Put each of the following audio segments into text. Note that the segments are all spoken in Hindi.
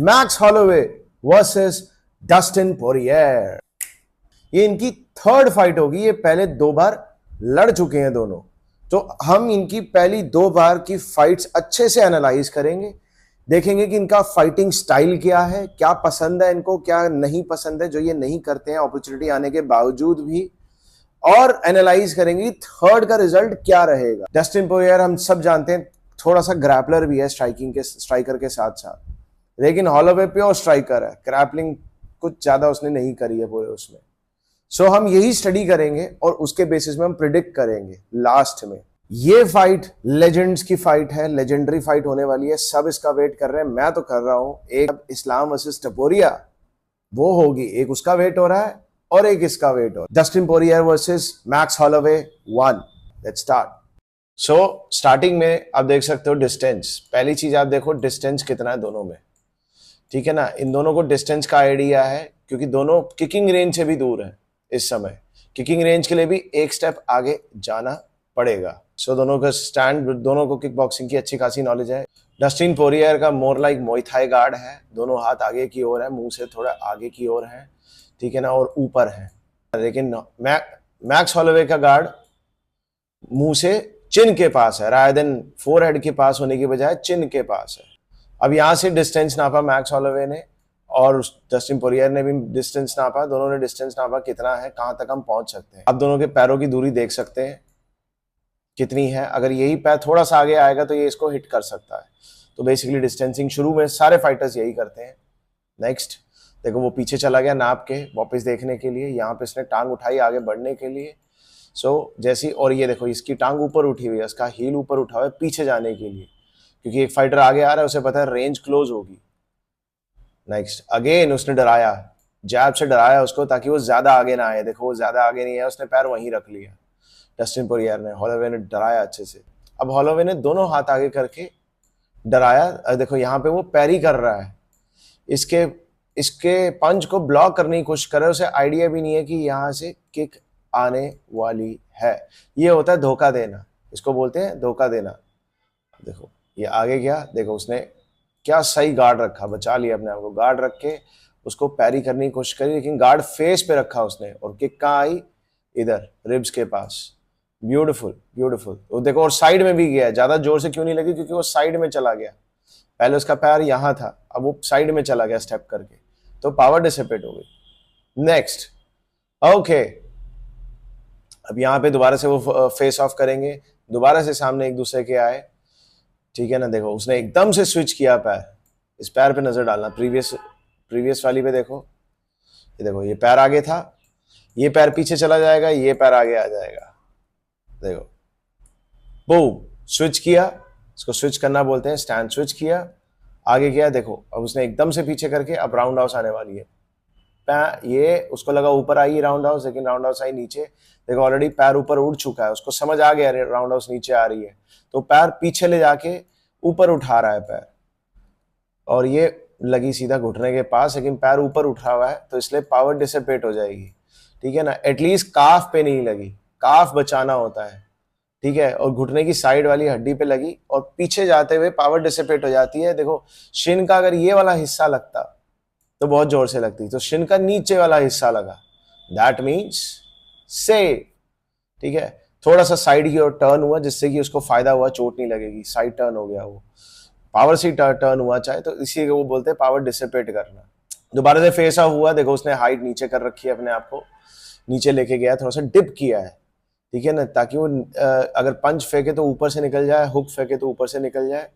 Max Holloway versus Dustin Poirier. ये इनकी थर्ड फाइट होगी। ये पहले 2 बार लड़ चुके हैं दोनों, तो हम इनकी पहली 2 बार की फाइट्स अच्छे से एनालाइज करेंगे, देखेंगे कि इनका फाइटिंग स्टाइल क्या है, क्या पसंद है इनको, क्या नहीं पसंद है जो ये नहीं करते हैं अपॉर्चुनिटी आने के बावजूद भी, और एनालाइज करेंगे थर्ड का रिजल्ट क्या रहेगा। डस्टिन पोरियर हम सब जानते हैं थोड़ा सा ग्रैपलर भी है, स्ट्राइकर के साथ साथ, लेकिन हॉलोवे प्योर स्ट्राइकर है, ग्रैपलिंग कुछ ज्यादा उसने नहीं करी है पूरे उसमें। सो हम यही स्टडी करेंगे और उसके बेसिस में हम प्रिडिक्ट करेंगे लास्ट में। ये फाइट लेजेंड्स की फाइट है, लेजेंडरी फाइट होने वाली है, सब इसका वेट कर रहे हैं, मैं तो कर रहा हूं। एक इस्लाम वर्सेस टपोरिया वो होगी, एक उसका वेट हो रहा है और एक इसका वेट हो रहा है। Dustin Poirier versus Max Holloway 1। Let's start. So starting में आप देख सकते हो डिस्टेंस। पहली चीज आप देखो डिस्टेंस कितना है दोनों में, ठीक है ना। इन दोनों को डिस्टेंस का आइडिया है क्योंकि दोनों किकिंग रेंज से भी दूर है। इस समय किकिंग रेंज के लिए भी एक स्टेप आगे जाना पड़ेगा। सो दोनों का स्टैंड, दोनों को किक बॉक्सिंग की अच्छी खासी नॉलेज है। डस्टिन पोरियर का मोर लाइक मुay थाई गार्ड है, दोनों हाथ आगे की ओर है, मुंह से थोड़ा आगे की ओर है, ठीक है ना, और ऊपर है। लेकिन मैक्स हॉलोवे का गार्ड मुंह से चिन के पास है, रादर देन फोरहेड के पास होने की बजाय चिन के पास है। अब यहां से डिस्टेंस नापा मैक्स हॉलोवे ने और डस्टिन पोरियर ने भी डिस्टेंस नापा, दोनों ने डिस्टेंस नापा कितना है, कहां तक हम पहुंच सकते हैं। अब दोनों के पैरों की दूरी देख सकते हैं कितनी है। अगर यही पैर थोड़ा सा आगे आएगा तो ये इसको हिट कर सकता है। तो बेसिकली डिस्टेंसिंग शुरू में सारे फाइटर्स यही करते हैं। नेक्स्ट देखो वो पीछे चला गया नाप के वापस देखने के लिए, यहाँ पे इसने टांग उठाई आगे बढ़ने के लिए। सो जैसी, और ये देखो इसकी टांग ऊपर उठी हुई है, इसका हील ऊपर उठा हुआ है पीछे जाने के लिए, क्योंकि एक फाइटर आगे आ रहा है, उसे पता है रेंज क्लोज होगी। नेक्स्ट अगेन उसने डराया, जैब से डराया उसको ताकि वो ज्यादा आगे ना आए। देखो वो ज्यादा आगे नहीं है, उसने पैर वहीं रख लिया डस्टिन पोरियर ने। हॉलोवे ने डराया अच्छे से। अब हॉलोवे ने दोनों हाथ आगे करके डराया। देखो यहाँ पे वो पैरी कर रहा है, इसके पंच को ब्लॉक करने की कोशिश कर रहा है। उसे आइडिया भी नहीं है कि यहाँ से किक आने वाली है। ये होता है धोखा देना, इसको बोलते हैं धोखा देना। देखो ये आगे गया, देखो उसने क्या सही गार्ड रखा, बचा लिया अपने आप को, गार्ड रख के उसको पैरी करने की कोशिश करी, लेकिन गार्ड फेस पे रखा उसने, और किक कहाँ आई, इधर रिब्स के पास। Beautiful beautiful. तो देखो और साइड में भी गया, ज्यादा जोर से क्यों नहीं लगी, क्योंकि वो साइड में चला गया। पहले उसका पैर यहाँ था, अब वो साइड में चला गया स्टेप करके, तो पावर डिसिपेट हो गई। नेक्स्ट ओके, अब यहाँ पे दोबारा से वो फेस ऑफ करेंगे, दोबारा से सामने एक दूसरे के आए, ठीक है ना। देखो उसने एकदम से स्विच किया पैर, इस पैर पे नजर डालना, प्रीवियस वाली पे देखो, ये देखो ये पैर आगे था, ये पैर पीछे चला जाएगा, ये पैर आगे आ जाएगा। देखो बूम, स्विच किया, इसको स्विच करना बोलते हैं, स्टैंड स्विच किया, आगे गया। देखो अब उसने एकदम से पीछे करके अब राउंड हाउस आने वाली है। ये उसको लगा ऊपर आई राउंड हाउस, लेकिन राउंड हाउस आई नीचे। देखो ऑलरेडी पैर ऊपर उड़ चुका है, उसको समझ आ गया राउंड हाउस नीचे आ रही है, तो पैर पीछे ले जाके ऊपर उठा रहा है पैर, और ये लगी सीधा घुटने के पास, लेकिन पैर ऊपर उठा हुआ है तो इसलिए पावर डिसिपेट हो जाएगी, ठीक है ना। एटलीस्ट काफ पे नहीं लगी, काफ बचाना होता है, ठीक है, और घुटने की साइड वाली हड्डी पे लगी और पीछे जाते हुए पावर डिसिपेट हो जाती है। देखो शिन का अगर ये वाला हिस्सा लगता तो बहुत जोर से लगती, तो शिन का नीचे वाला हिस्सा लगा, दैट मीन्स सेफ, ठीक है। थोड़ा सा साइड की ओर टर्न हुआ जिससे कि उसको फायदा हुआ, चोट नहीं लगेगी, साइड टर्न हो गया, वो पावर से टर्न हुआ चाहे, तो इसी को वो बोलते हैं पावर डिसिपेट करना। दोबारा से फेस ऑफ हुआ, देखो उसने हाइट नीचे कर रखी है, अपने आप को नीचे लेके गया, थोड़ा सा डिप किया है, ठीक है ना, ताकि वो अगर पंच फेंके तो ऊपर से निकल जाए, हुक फेंके तो ऊपर से निकल जाए,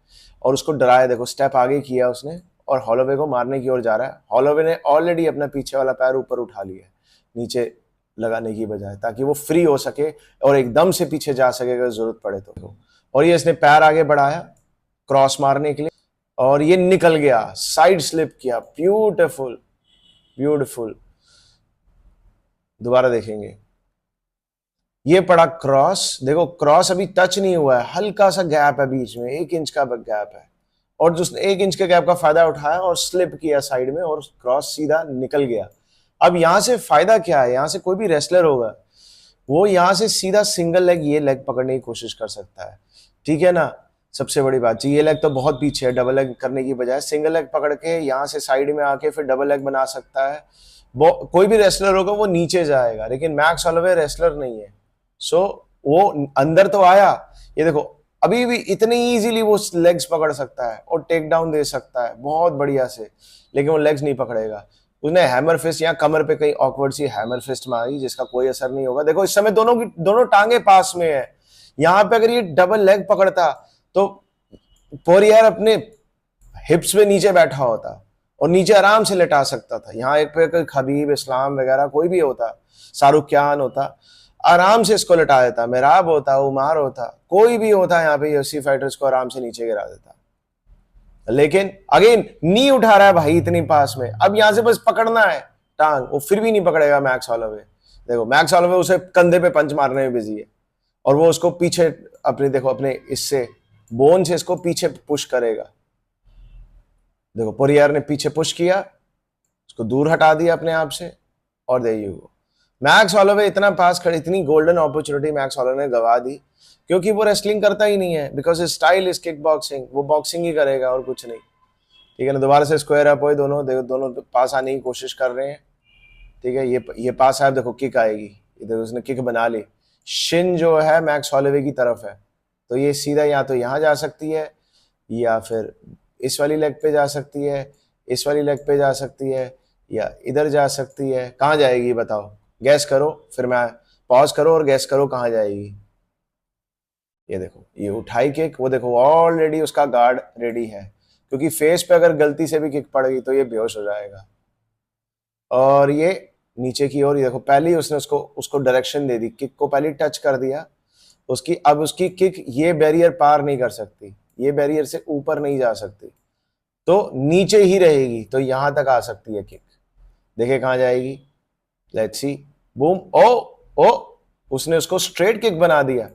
और उसको डराया। देखो स्टेप आगे किया उसने और हॉलोवे को मारने की ओर जा रहा है। हॉलोवे ने ऑलरेडी अपना पीछे वाला पैर ऊपर उठा लिया नीचे लगाने की बजाय, ताकि वो फ्री हो सके और एकदम से पीछे जा सके अगर जरूरत पड़े तो। और ये इसने पैर आगे बढ़ाया क्रॉस मारने के लिए, और ये निकल गया, साइड स्लिप किया, ब्यूटीफुल ब्यूटीफुल। दोबारा देखेंगे, ये पड़ा क्रॉस, देखो क्रॉस अभी टच नहीं हुआ है, हल्का सा गैप है बीच में, 1 इंच का गैप है, और जिसने 1 इंच के गैप का फायदा उठाया और स्लिप किया साइड में, और क्रॉस सीधा निकल गया। अब यहां से फायदा क्या है, यहां से कोई भी रेसलर होगा वो यहां से सीधा सिंगल लेग, ये लेग पकड़ने की कोशिश कर सकता है, ठीक है ना। सबसे बड़ी बात ये लेग तो बहुत पीछे है, डबल लेग करने की बजाय सिंगल लेग पकड़ के यहाँ से साइड में आके फिर डबल लेग बना सकता है। कोई भी रेसलर होगा वो नीचे जाएगा, लेकिन मैक्स हॉलोवे रेसलर नहीं है। सो वो अंदर तो आया, ये देखो अभी भी इतनी इजीली वो लेग्स पकड़ सकता है और टेक डाउन दे सकता है बहुत बढ़िया से, लेकिन वो लेग्स नहीं पकड़ेगा। उसने हैमर फिस्ट यहाँ कमर पे कहीं ऑकवर्ड सी हैमर फिस्ट मारी जिसका कोई असर नहीं होगा। देखो इस समय दोनों टांगे पास में है। यहाँ पे अगर ये डबल लेग पकड़ता तो पोरियर अपने हिप्स पे नीचे बैठा होता और नीचे आराम से लेटा सकता था। यहाँ एक पे कोई खबीब इस्लाम वगैरह कोई भी होता, शाहरुख खान होता, आराम से इसको लेटा देता, मेहराब होता, उमार होता, कोई भी होता, यहाँ पे यूएफसी फाइटर्स को आराम से नीचे गिरा देता। लेकिन अगेन नी उठा रहा है भाई इतनी पास में, अब यहां से बस पकड़ना है टांग, वो फिर भी नहीं पकड़ेगा मैक्स हॉलोवे। देखो मैक्स हॉलोवे उसे कंधे पे पंच मारने में बिजी है और वो उसको पीछे अपने देखो अपने इससे बोन से इसको पीछे पुश करेगा। देखो पोरियर ने पीछे पुश किया, उसको दूर हटा दिया अपने आप से और दे यू गो। मैक्स हॉलोवे इतना पास खड़े, इतनी गोल्डन अपॉर्चुनिटी मैक्स हॉलोवे ने गवा दी क्योंकि वो रेसलिंग करता ही नहीं है, because his style is kick boxing, वो बॉक्सिंग ही करेगा और कुछ नहीं। ठीक है ना, दोबारा से स्क्वायर अप हुए, दोनों पास आने की कोशिश कर रहे हैं। ठीक है, ये पास आया, देखो किक आएगी, इधर उसने किक बना ली, शिन जो है मैक्स हॉलोवे की तरफ है, तो ये सीधा या तो यहाँ जा सकती है या फिर इस वाली लेग पे जा सकती है, इस वाली लेग पे जा सकती है या इधर जा सकती है। कहाँ जाएगी बताओ, गैस करो, फिर मैं पॉज करो और गैस करो कहाँ जाएगी। ये देखो ये उठाई किक, वो देखो ऑलरेडी उसका गार्ड रेडी है, क्योंकि फेस पे अगर गलती से भी किक पड़ गई तो ये बेहोश हो जाएगा। और ये नीचे की ओर, ये देखो पहले ही उसने उसको डायरेक्शन दे दी, किक को पहले टच कर दिया उसकी, अब उसकी किक ये बैरियर पार नहीं कर सकती, ये बैरियर से ऊपर नहीं जा सकती, तो नीचे ही रहेगी, तो यहां तक आ सकती है किक। देखे कहां जाएगी, लेट्स सी, बूम, ओ उसने उसको स्ट्रेट किक बना दिया।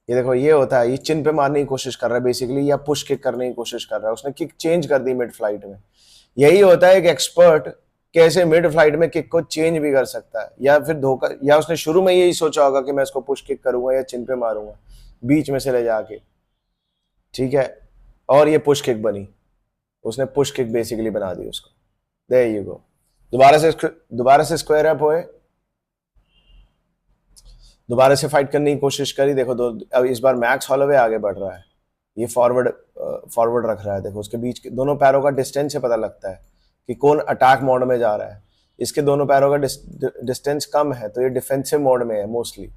ये देखो ये होता है, ये चिन पे मारने की कोशिश कर रहा है बेसिकली, या पुश किक करने की कोशिश कर रहा है, उसने किक चेंज कर दी मिड फ्लाइट में। यही होता है एक एक्सपर्ट कैसे मिड फ्लाइट में किक को चेंज भी कर सकता है, या फिर धोखा, या उसने शुरू में यही सोचा होगा कि मैं इसको पुश किक करूंगा या चिन पे मारूंगा बीच में से ले जाके। ठीक है, और ये पुश किक बनी, उसने पुश किक बेसिकली बना दी उसको। देयर यू गो, दोबारा से स्क्वायर अप हुए, दोबारा से फाइट करने की कोशिश करी। देखो अब इस बार मैक्स हॉलोवे आगे बढ़ रहा है, ये फॉरवर्ड रख रहा है। देखो उसके बीच के दोनों पैरों का डिस्टेंस से पता लगता है कि कौन अटैक मोड में जा रहा है। इसके दोनों पैरों का डिस्टेंस कम है, तो ये डिफेंसिव मोड में है मोस्टली।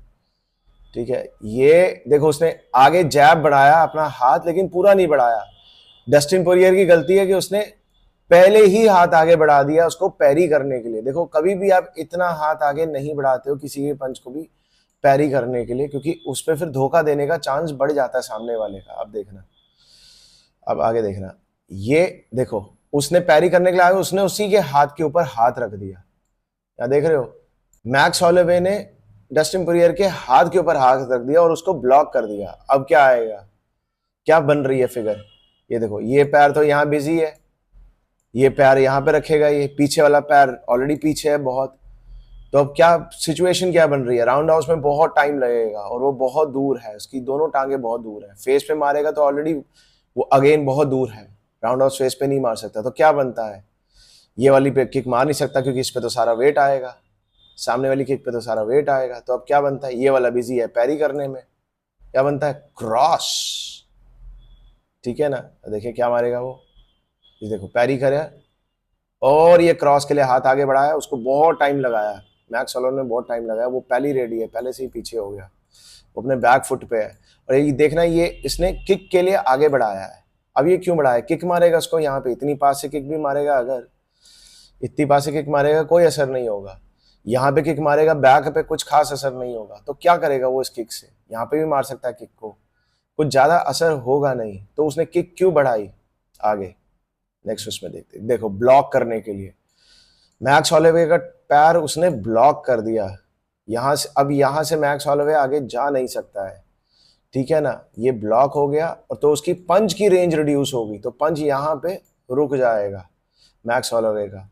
ठीक है, ये देखो उसने आगे जैब बढ़ाया अपना हाथ, लेकिन पूरा नहीं बढ़ाया। डस्टिन पोरियर की गलती है कि उसने पहले ही हाथ आगे बढ़ा दिया उसको पैरी करने के लिए। देखो कभी भी आप इतना हाथ आगे नहीं बढ़ाते हो किसी के पंच को भी पैरी करने के लिए, क्योंकि उस पर फिर धोखा देने का चांस बढ़ जाता है सामने वाले का। अब देखना, अब आगे देखना, ये देखो उसने पैरी करने के लिए आया, उसने उसी के हाथ के ऊपर हाथ रख दिया। क्या देख रहे हो, मैक्स हॉलोवे ने डस्टिन पोरियर के हाथ के ऊपर हाथ रख दिया और उसको ब्लॉक कर दिया। अब क्या आएगा, क्या बन रही है फिगर, ये देखो ये पैर तो यहाँ बिजी है, ये पैर यहाँ पे रखेगा, ये पीछे वाला पैर ऑलरेडी पीछे है बहुत, तो अब क्या सिचुएशन क्या बन रही है, राउंड हाउस में बहुत टाइम लगेगा और वो बहुत दूर है, उसकी दोनों टांगे बहुत दूर है। फेस पे मारेगा तो ऑलरेडी वो अगेन बहुत दूर है, राउंड हाउस फेस पे नहीं मार सकता, तो क्या बनता है, ये वाली पे किक मार नहीं सकता क्योंकि इस पे तो सारा वेट आएगा, सामने वाली किक पे तो सारा वेट आएगा, तो अब क्या बनता है, ये वाला बिजी है पैरी करने में, क्या बनता है, क्रॉस। ठीक है ना, देखिए क्या मारेगा वो, ये देखो पैरी करे और ये क्रॉस के लिए हाथ आगे बढ़ाया, उसको बहुत टाइम लगाया, मैक्स हॉलोवे ने बहुत टाइम लगाया, वो पहले ही रेडी है, पहले से ही पीछे हो गया, वो अपने बैक फुट पे है। और ये देखना, ये इसने किक के लिए आगे बढ़ाया है। अब ये क्यों बढ़ाया, किक मारेगा उसको यहाँ पे, इतनी पास से किक भी मारेगा, अगर इतनी पास से किक मारेगा कोई असर नहीं होगा, यहाँ पे किक मारेगा बैक पे कुछ खास असर नहीं होगा, तो क्या करेगा वो इस किक से, यहाँ पे भी मार सकता है किक को, कुछ ज्यादा असर होगा नहीं, तो उसने किक क्यों बढ़ाई आगे। नेक्स्ट उसमें देखते, देखो ब्लॉक करने के लिए मैक्स हॉलोवे का पैर उसने ब्लॉक कर दिया यहां से, अब यहां से मैक्स हॉलोवे आगे जा नहीं सकता है। ठीक है ना, ये ब्लॉक हो गया और तो उसकी पंच की रेंज रिड्यूस होगी, तो पंच यहाँ पे रुक जाएगा मैक्स हॉलोवे का।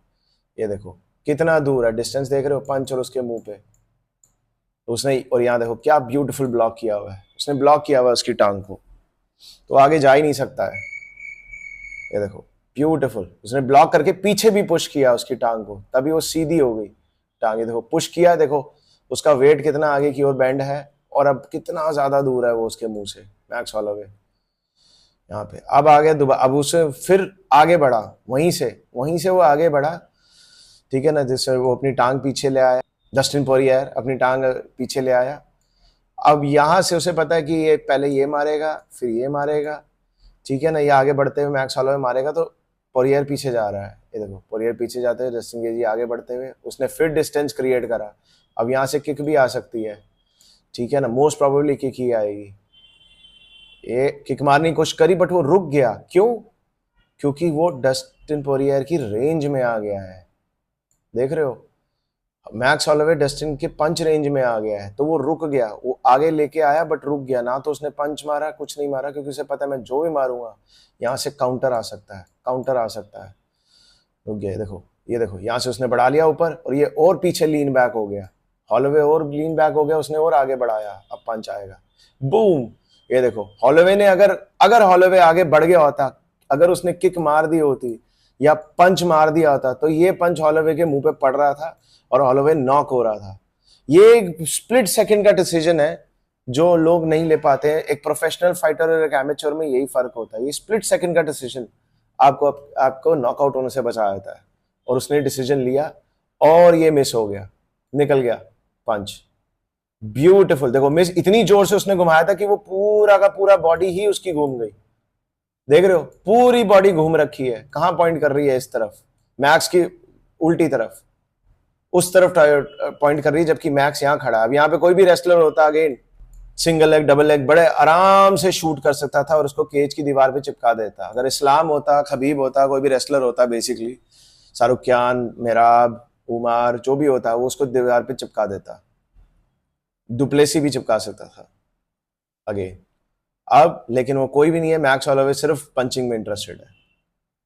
ये देखो कितना दूर है, डिस्टेंस देख रहे हो, पंच और उसके मुंह पे, तो उसने, और यहाँ देखो क्या ब्यूटीफुल ब्लॉक किया हुआ है, उसने ब्लॉक किया हुआ है उसकी टांग को। तो आगे जा ही नहीं सकता है। ये देखो ब्यूटीफुल, उसने ब्लॉक करके पीछे भी पुश किया उसकी टांग को, तभी वो सीधी हो गई टांग। ये देखो पुश किया, देखो उसका वेट कितना आगे की ओर बेंड है, और अब कितना ज्यादा दूर है वो उसके मुंह से, मैक्स हॉलोवे यहाँ पे। अब आ गया दोबारा, अब उसे फिर आगे बढ़ा, वहीं से वो आगे बढ़ा, ठीक है ना, जिससे वो अपनी टांग पीछे ले आया, डस्टिन पोरियर अपनी टांग पीछे ले आया। अब यहां से उसे पता है कि ये पहले ये मारेगा फिर ये मारेगा, ठीक है ना, ये आगे बढ़ते हुए मैक्स हॉलोवे मारेगा, तो पोरियर पीछे जा रहा है। ये देखो पोरियर पीछे जाते हुए जस्टिन गेजी आगे बढ़ते हुए, उसने फिर डिस्टेंस क्रिएट करा। अब यहाँ से किक भी आ सकती है, ठीक है ना, मोस्ट प्रोबेबली किक ही आएगी। ये किक मारने की कोशिश करी बट वो रुक गया, क्यों? क्योंकि वो डस्टिन पोरियर की रेंज में आ गया है। देख रहे हो, मैक्स हॉलोवे डस्टिन के पंच रेंज में आ गया है, तो वो रुक गया। वो आगे लेके आया बट रुक गया ना, तो उसने पंच मारा कुछ नहीं मारा, क्योंकि उसे पता है मैं जो भी मारूंगा यहाँ से काउंटर आ सकता है, काउंटर आ सकता है। रुक गया। देखो ये देखो, यहाँ से उसने बढ़ा लिया ऊपर, और ये और पीछे लीन बैक हो गया, हॉलोवे और लीन बैक हो गया, उसने और आगे बढ़ाया, अब पंच आएगा, बूम। ये देखो हॉलोवे ने अगर हॉलोवे आगे बढ़ गया होता, अगर उसने किक मार दी होती या पंच मार दिया होता, तो ये पंच हॉलोवे के मुंह पे पड़ रहा था और हॉलोवे नॉक हो रहा था। ये एक स्प्लिट सेकंड का डिसीजन है जो लोग नहीं ले पाते हैं। एक प्रोफेशनल फाइटर और एक एमेच्योर में यही फर्क होता है। ये स्प्लिट सेकंड का डिसीजन आपको नॉकआउट होने से बचा देता है, और उसने डिसीजन लिया और ये मिस हो गया, निकल गया पंच। ब्यूटीफुल, देखो मिस इतनी जोर से उसने घुमाया था कि वो पूरा का पूरा बॉडी ही उसकी घूम गई। देख रहे हो, पूरी बॉडी घूम रखी है। कहां पॉइंट कर रही है? इस तरफ, मैक्स की उल्टी तरफ, उस तरफ पॉइंट कर रही है, जबकि मैक्स यहां खड़ा है। अब यहां पे कोई भी रेसलर होता again single leg double leg बड़े आराम से शूट कर सकता था और उसको केज की दीवार पे चिपका देता। अगर इस्लाम होता, खबीब होता, कोई भी रेसलर होता, बेसिकली शाहरुख खान, मेहराब, उमार, जो भी होता, वो उसको दीवार पे चिपका देता। डुप्लेसी भी चिपका सकता था अगेन। अब लेकिन वो कोई भी नहीं है, मैक्स हॉलोवे सिर्फ पंचिंग में इंटरेस्टेड है,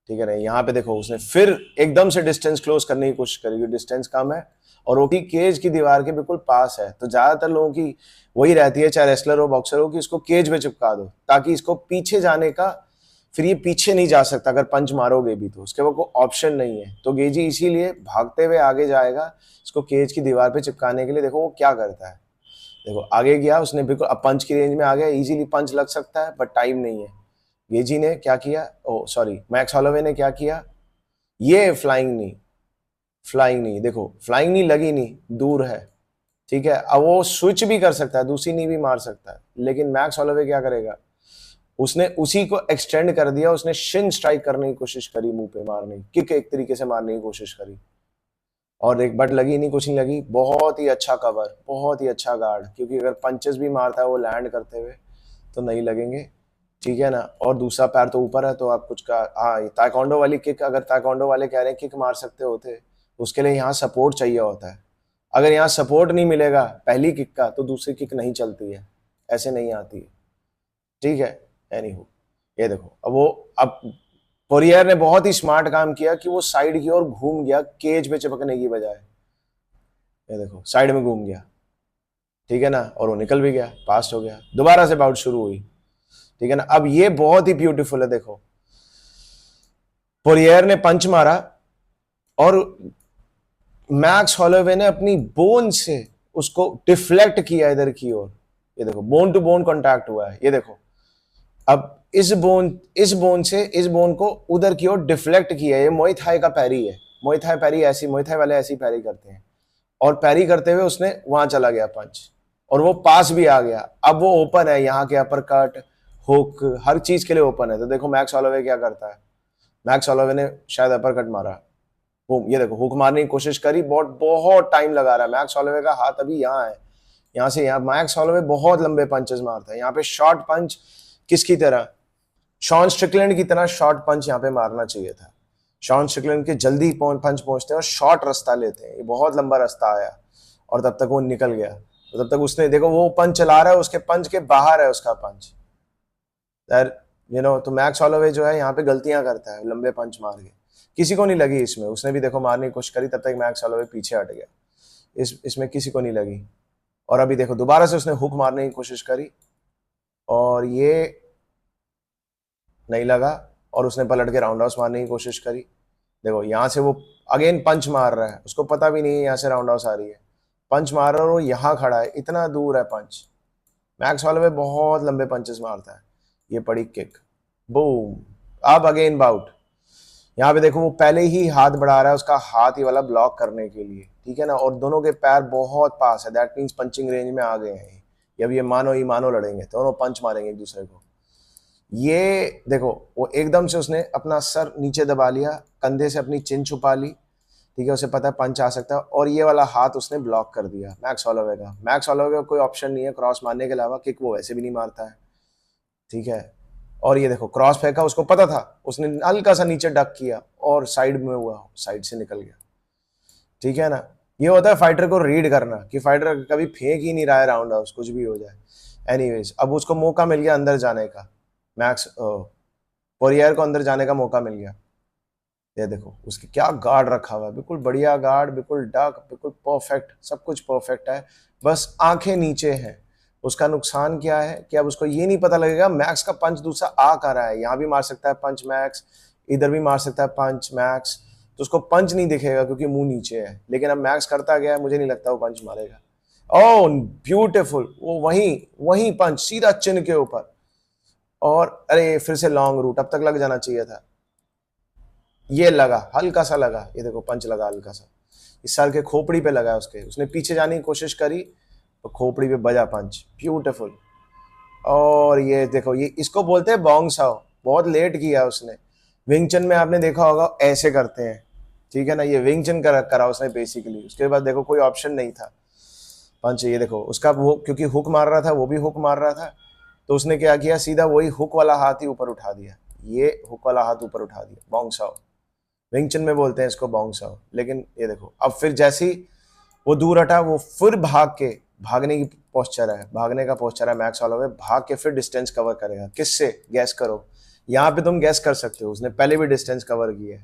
ठीक है ना। यहाँ पे देखो उसने फिर एकदम से डिस्टेंस क्लोज करने की कोशिश करी, डिस्टेंस कम है और वो केज की दीवार के बिल्कुल पास है। तो ज्यादातर लोगों की वही रहती है, चाहे रेसलर हो बॉक्सर हो, कि इसको केज में चिपका दो ताकि इसको पीछे जाने का, फिर ये पीछे नहीं जा सकता अगर पंच मारोगे भी, तो उसके वो कोई ऑप्शन नहीं है। तो गेजी इसीलिए भागते हुए आगे जाएगा इसको केज की दीवार पे चिपकाने के लिए। देखो वो क्या करता है, देखो आगे गया उसने, बिल्कुल अब पंच की रेंज में आ गया, इजीली पंच लग सकता है बट टाइम नहीं है। गेजी ने क्या किया, ओ सॉरी मैक्स हॉलोवे ने क्या किया, ये फ्लाइंग नहीं, देखो फ्लाइंग नहीं लगी, नहीं दूर है, ठीक है। अब वो स्विच भी कर सकता है, दूसरी नी भी मार सकता है, लेकिन मैक्स हॉलोवे क्या करेगा, उसने उसी को एक्सटेंड कर दिया। उसने शिन स्ट्राइक करने की कोशिश करी, मुंह पे मारने की, किक एक तरीके से मारने की कोशिश करी, और एक बट लगी नहीं, कुछ नहीं लगी। बहुत ही अच्छा कवर, बहुत ही अच्छा गार्ड, क्योंकि अगर पंचेस भी मारता है वो लैंड करते हुए तो नहीं लगेंगे, ठीक है ना। और दूसरा पैर तो ऊपर है, तो आप कुछ का, हाँ ताइक्वांडो वाली किक, अगर ताइक्वांडो वाले कह रहे हैं किक मार सकते होते, उसके लिए यहाँ सपोर्ट चाहिए होता है। अगर यहाँ सपोर्ट नहीं मिलेगा पहली किक का, तो दूसरी किक नहीं चलती है, ऐसे नहीं आती है, ठीक है। एनीहू, ये देखो अब पोरियर ने बहुत ही स्मार्ट काम किया कि वो साइड की ओर घूम गया केज पे चिपकने की बजाय। ये देखो साइड में घूम गया, ठीक है ना, और वो निकल भी गया, पास हो गया, दोबारा से बाउट शुरू हुई, ठीक है ना। अब ये बहुत ही ब्यूटीफुल है, देखो पोरियर ने पंच मारा और मैक्स हॉलोवे ने अपनी बोन से उसको डिफ्लेक्ट किया इधर की ओर। ये देखो बोन टू बोन कॉन्टैक्ट हुआ है, ये देखो। अब इस बोन से इस बोन को उधर की ओर डिफ्लेक्ट किया। ये मोई थाई का पैरी है, मोई थाई पैरी ऐसी, मोई थाई वाले ऐसी पैरी करते हैं, और पैरी करते हुए उसने वहां चला गया पंच, और वो पास भी आ गया। अब वो ओपन है, यहाँ के अपर कट, हुक, हर चीज के लिए ओपन है। तो देखो मैक्स हॉलोवे क्या करता है, मैक्स हॉलोवे ने शायद अपर कट मारा, बूम, ये देखो हुक मारने की कोशिश करी, बहुत टाइम लगा रहा है। मैक्स हॉलोवे का हाथ अभी यहाँ है, यहाँ से यहाँ। मैक्स हॉलोवे बहुत लंबे पंचेस मारता है, यहाँ पे शॉर्ट पंच किसकी तरह, शॉन स्ट्रिकलैंड की तरह शॉर्ट पंच यहाँ पे मारना चाहिए था। शॉन स्ट्रिकलैंड के जल्दी पंच पहुंचते हैं और शॉर्ट रास्ता लेते हैं, ये बहुत लंबा रास्ता आया और तब तक वो निकल गया। तो तब तक उसने, देखो वो पंच चला रहा है, उसके पंच के बाहर है उसका पंच, तो मैक्स हॉलोवे जो है यहाँ पे गलतियां करता है, लंबे पंच मार के, किसी को नहीं लगी इसमें। उसने भी देखो मारने की कोशिश करी, तब तक मैक्स हॉलोवे पीछे हट गया, इसमें किसी को नहीं लगी। और अभी देखो दोबारा से उसने हुक मारने की कोशिश करी, और ये नहीं लगा, और उसने पलट के राउंड हाउस मारने की कोशिश करी। देखो यहाँ से वो अगेन पंच मार रहा है, उसको पता भी नहीं है यहाँ से राउंड हाउस आ रही है, पंच मार रहा है और वो यहाँ खड़ा है, इतना दूर है पंच। मैक्स हॉलोवे बहुत लंबे पंचेस मारता है। ये पड़ी किक, बूम। अब अगेन बाउट। यहाँ पे देखो वो पहले ही हाथ बढ़ा रहा है उसका हाथ ही वाला ब्लॉक करने के लिए, ठीक है ना, और दोनों के पैर बहुत पास है, दैट मीन्स पंचिंग रेंज में आ गए हैं। अब ये मानो ही मानो लड़ेंगे, दोनों पंच मारेंगे एक दूसरे को। ये देखो वो एकदम से उसने अपना सर नीचे दबा लिया, कंधे से अपनी चिन छुपा ली, ठीक है, उसे पता है पंच आ सकता है, और ये वाला हाथ उसने ब्लॉक कर दिया मैक्स हॉलोवे का। मैक्स हॉलोवे का कोई ऑप्शन नहीं है क्रॉस मारने के अलावा, किक वो वैसे भी नहीं मारता है, ठीक है। और ये देखो क्रॉस फेंका, उसको पता था, उसने हल्का सा नीचे डक किया और साइड में हुआ, साइड से निकल गया, ठीक है ना। ये होता है फाइटर को रीड करना कि फाइटर कभी फेंक ही नहीं रहा है राउंड हाउस, कुछ भी हो जाए। एनीवेज अब उसको मौका मिल गया अंदर जाने का, मैक्स पोरियर को अंदर जाने का मौका मिल गया। ये देखो उसके क्या गार्ड रखा हुआ है, बिल्कुल बढ़िया गार्ड, बिल्कुल डक, बिल्कुल परफेक्ट, सब कुछ परफेक्ट है, बस आंखें नीचे हैं। उसका नुकसान क्या है कि अब उसको ये नहीं पता लगेगा मैक्स का पंच दूसरा आ कर रहा है, यहाँ भी मार सकता है पंच मैक्स, इधर भी मार सकता है पंच मैक्स, तो उसको पंच नहीं दिखेगा क्योंकि मुंह नीचे है। लेकिन अब मैक्स करता गया है, मुझे नहीं लगता वो पंच मारेगा। ओह ब्यूटीफुल, वो वहीं वहीं पंच सीधा चिन के ऊपर, और अरे फिर से लॉन्ग रूट, अब तक लग जाना चाहिए था। ये लगा, हल्का सा लगा, ये देखो पंच लगा हल्का सा, इस साल के खोपड़ी पे लगा उसके, उसने पीछे जाने की कोशिश करी तो खोपड़ी पे बजा पंच, ब्यूटीफुल। और ये देखो, ये इसको बोलते हैं बॉन्ग साओ, बहुत लेट किया उसने। विंग चन में आपने देखा होगा ऐसे करते हैं, ठीक है ना, ये विंग चन करा उसने बेसिकली। उसके बाद देखो कोई ऑप्शन नहीं था पंच, ये देखो उसका वो क्योंकि हुक मार रहा था, वो भी हुक मार रहा था, तो उसने क्या किया, सीधा वही हुक वाला हाथ ही ऊपर उठा दिया, ये हुक वाला हाथ ऊपर उठा दिया, बॉन्ग साओ। विंग चन में बोलते हैं इसको बॉन्ग साओ। लेकिन ये देखो अब फिर जैसी वो दूर हटा, वो फिर भागने की पोस्चर है, भागने का पोस्चर है मैक्स हॉलोवे, भाग के फिर डिस्टेंस कवर करेगा, किससे, गैस करो। यहाँ पे तुम गैस कर सकते हो, उसने पहले भी डिस्टेंस कवर की है।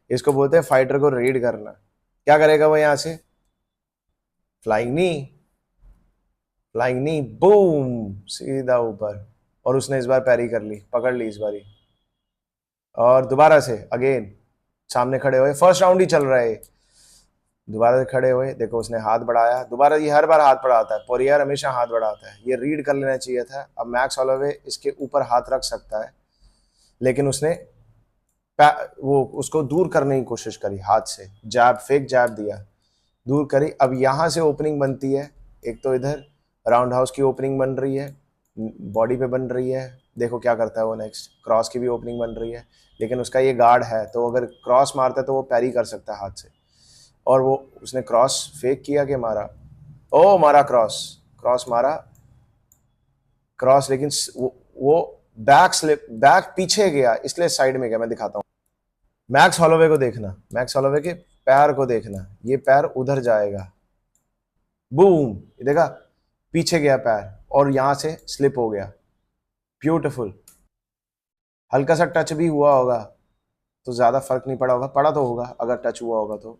इसको बोलते हैं फाइटर को रीड करना। क्या करेगा वो यहाँ से, फ्लाइंग नी, फ्लाइंग नी, बूम, सीधा ऊपर, और उसने इस बार पैरी कर ली, पकड़ ली इस बारी, और दोबारा से अगेन सामने खड़े हुए, फर्स्ट राउंड ही चल रहा है, दोबारा से खड़े हुए, देखो उसने हाथ बढ़ाया दोबारा, ये हर बार हाथ बढ़ाता है, पोरियर हमेशा हाथ बढ़ाता है, ये रीड कर लेना चाहिए था। अब मैक्स हॉलोवे इसके ऊपर हाथ रख सकता है, लेकिन उसने वो उसको दूर करने की कोशिश करी, हाथ से जैब, फेक जैब दिया, दूर करी। अब यहाँ से ओपनिंग बनती है, एक तो इधर राउंड हाउस की ओपनिंग बन रही है, बॉडी पे बन रही है, देखो क्या करता है वो नेक्स्ट, क्रॉस की भी ओपनिंग बन रही है, लेकिन उसका ये गार्ड है, तो अगर क्रॉस मारता है तो वो पैरी कर सकता है हाथ से, और वो उसने क्रॉस फेक किया कि मारा, ओ मारा क्रॉस, क्रॉस मारा, क्रॉस, लेकिन वो बैक स्लिप, बैक पीछे गया, इसलिए साइड में गया। मैं दिखाता हूँ, मैक्स हॉलोवे को देखना, मैक्स हॉलोवे के पैर को देखना, ये पैर उधर जाएगा, बूम, देखा, पीछे गया पैर और यहां से स्लिप हो गया, ब्यूटीफुल। हल्का सा टच भी हुआ होगा तो ज्यादा फर्क नहीं पड़ा होगा, पड़ा तो होगा अगर टच हुआ होगा तो।